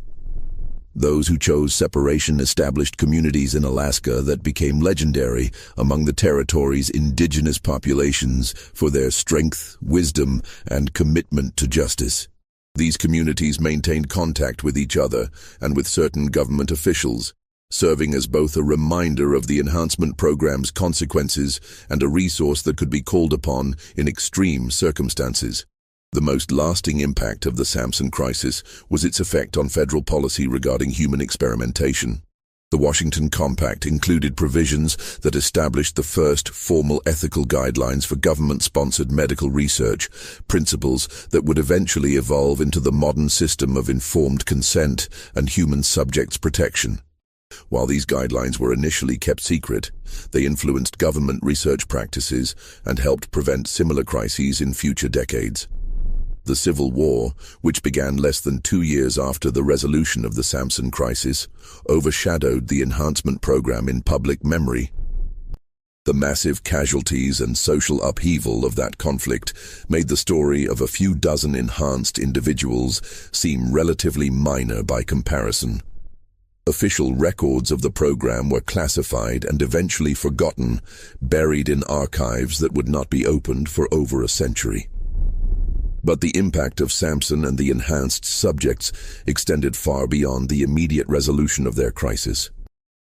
Those who chose separation established communities in Alaska that became legendary among the territory's indigenous populations for their strength, wisdom, and commitment to justice. These communities maintained contact with each other and with certain government officials, serving as both a reminder of the enhancement program's consequences and a resource that could be called upon in extreme circumstances. The most lasting impact of the Samson crisis was its effect on federal policy regarding human experimentation. The Washington Compact included provisions that established the first formal ethical guidelines for government-sponsored medical research, principles that would eventually evolve into the modern system of informed consent and human subjects protection. While these guidelines were initially kept secret, they influenced government research practices and helped prevent similar crises in future decades. The Civil War, which began less than 2 years after the resolution of the Samson crisis, overshadowed the enhancement program in public memory. The massive casualties and social upheaval of that conflict made the story of a few dozen enhanced individuals seem relatively minor by comparison. Official records of the program were classified and eventually forgotten, buried in archives that would not be opened for over a century. But the impact of Samson and the enhanced subjects extended far beyond the immediate resolution of their crisis.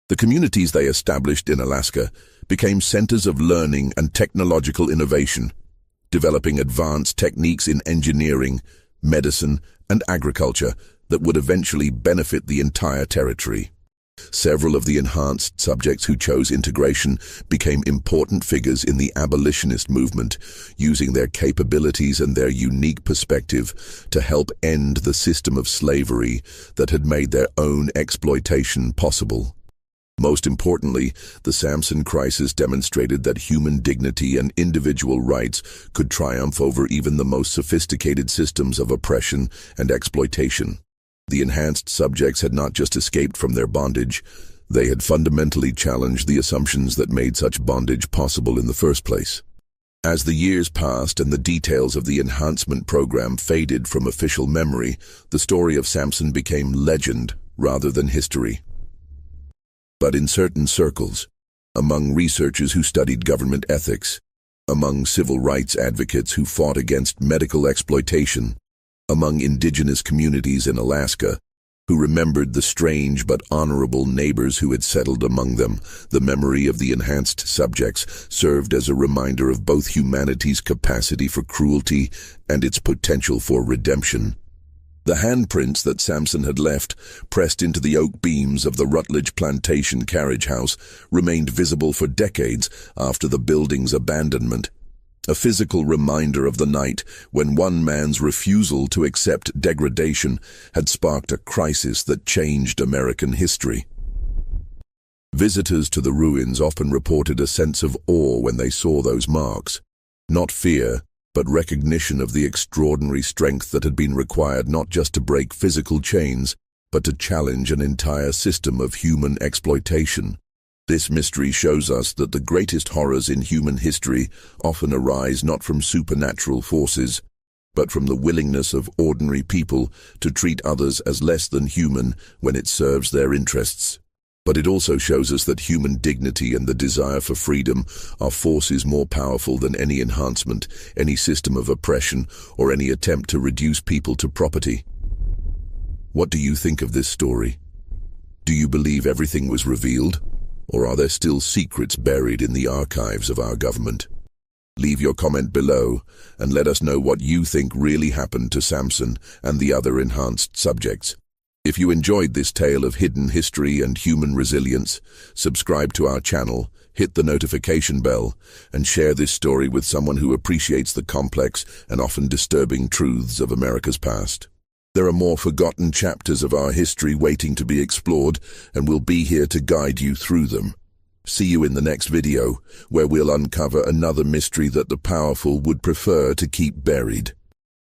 The communities they established in Alaska became centers of learning and technological innovation, developing advanced techniques in engineering, medicine, and agriculture that would eventually benefit the entire territory. Several of the enhanced subjects who chose integration became important figures in the abolitionist movement, using their capabilities and their unique perspective to help end the system of slavery that had made their own exploitation possible. Most importantly, the Samson crisis demonstrated that human dignity and individual rights could triumph over even the most sophisticated systems of oppression and exploitation. The enhanced subjects had not just escaped from their bondage, they had fundamentally challenged the assumptions that made such bondage possible in the first place. As the years passed and the details of the enhancement program faded from official memory, the story of Samson became legend rather than history. But in certain circles, among researchers who studied government ethics, among civil rights advocates who fought against medical exploitation, among indigenous communities in Alaska, who remembered the strange but honorable neighbors who had settled among them, the memory of the enhanced subjects served as a reminder of both humanity's capacity for cruelty and its potential for redemption. The handprints that Samson had left, pressed into the oak beams of the Rutledge plantation carriage house, remained visible for decades after the building's abandonment. A physical reminder of the night when one man's refusal to accept degradation had sparked a crisis that changed American history. Visitors to the ruins often reported a sense of awe when they saw those marks. Not fear, but recognition of the extraordinary strength that had been required not just to break physical chains, but to challenge an entire system of human exploitation. This mystery shows us that the greatest horrors in human history often arise not from supernatural forces, but from the willingness of ordinary people to treat others as less than human when it serves their interests. But it also shows us that human dignity and the desire for freedom are forces more powerful than any enhancement, any system of oppression, or any attempt to reduce people to property. What do you think of this story? Do you believe everything was revealed? Or are there still secrets buried in the archives of our government? Leave your comment below and let us know what you think really happened to Samson and the other enhanced subjects. If you enjoyed this tale of hidden history and human resilience, subscribe to our channel, hit the notification bell, and share this story with someone who appreciates the complex and often disturbing truths of America's past. There are more forgotten chapters of our history waiting to be explored, and we'll be here to guide you through them. See you in the next video, where we'll uncover another mystery that the powerful would prefer to keep buried.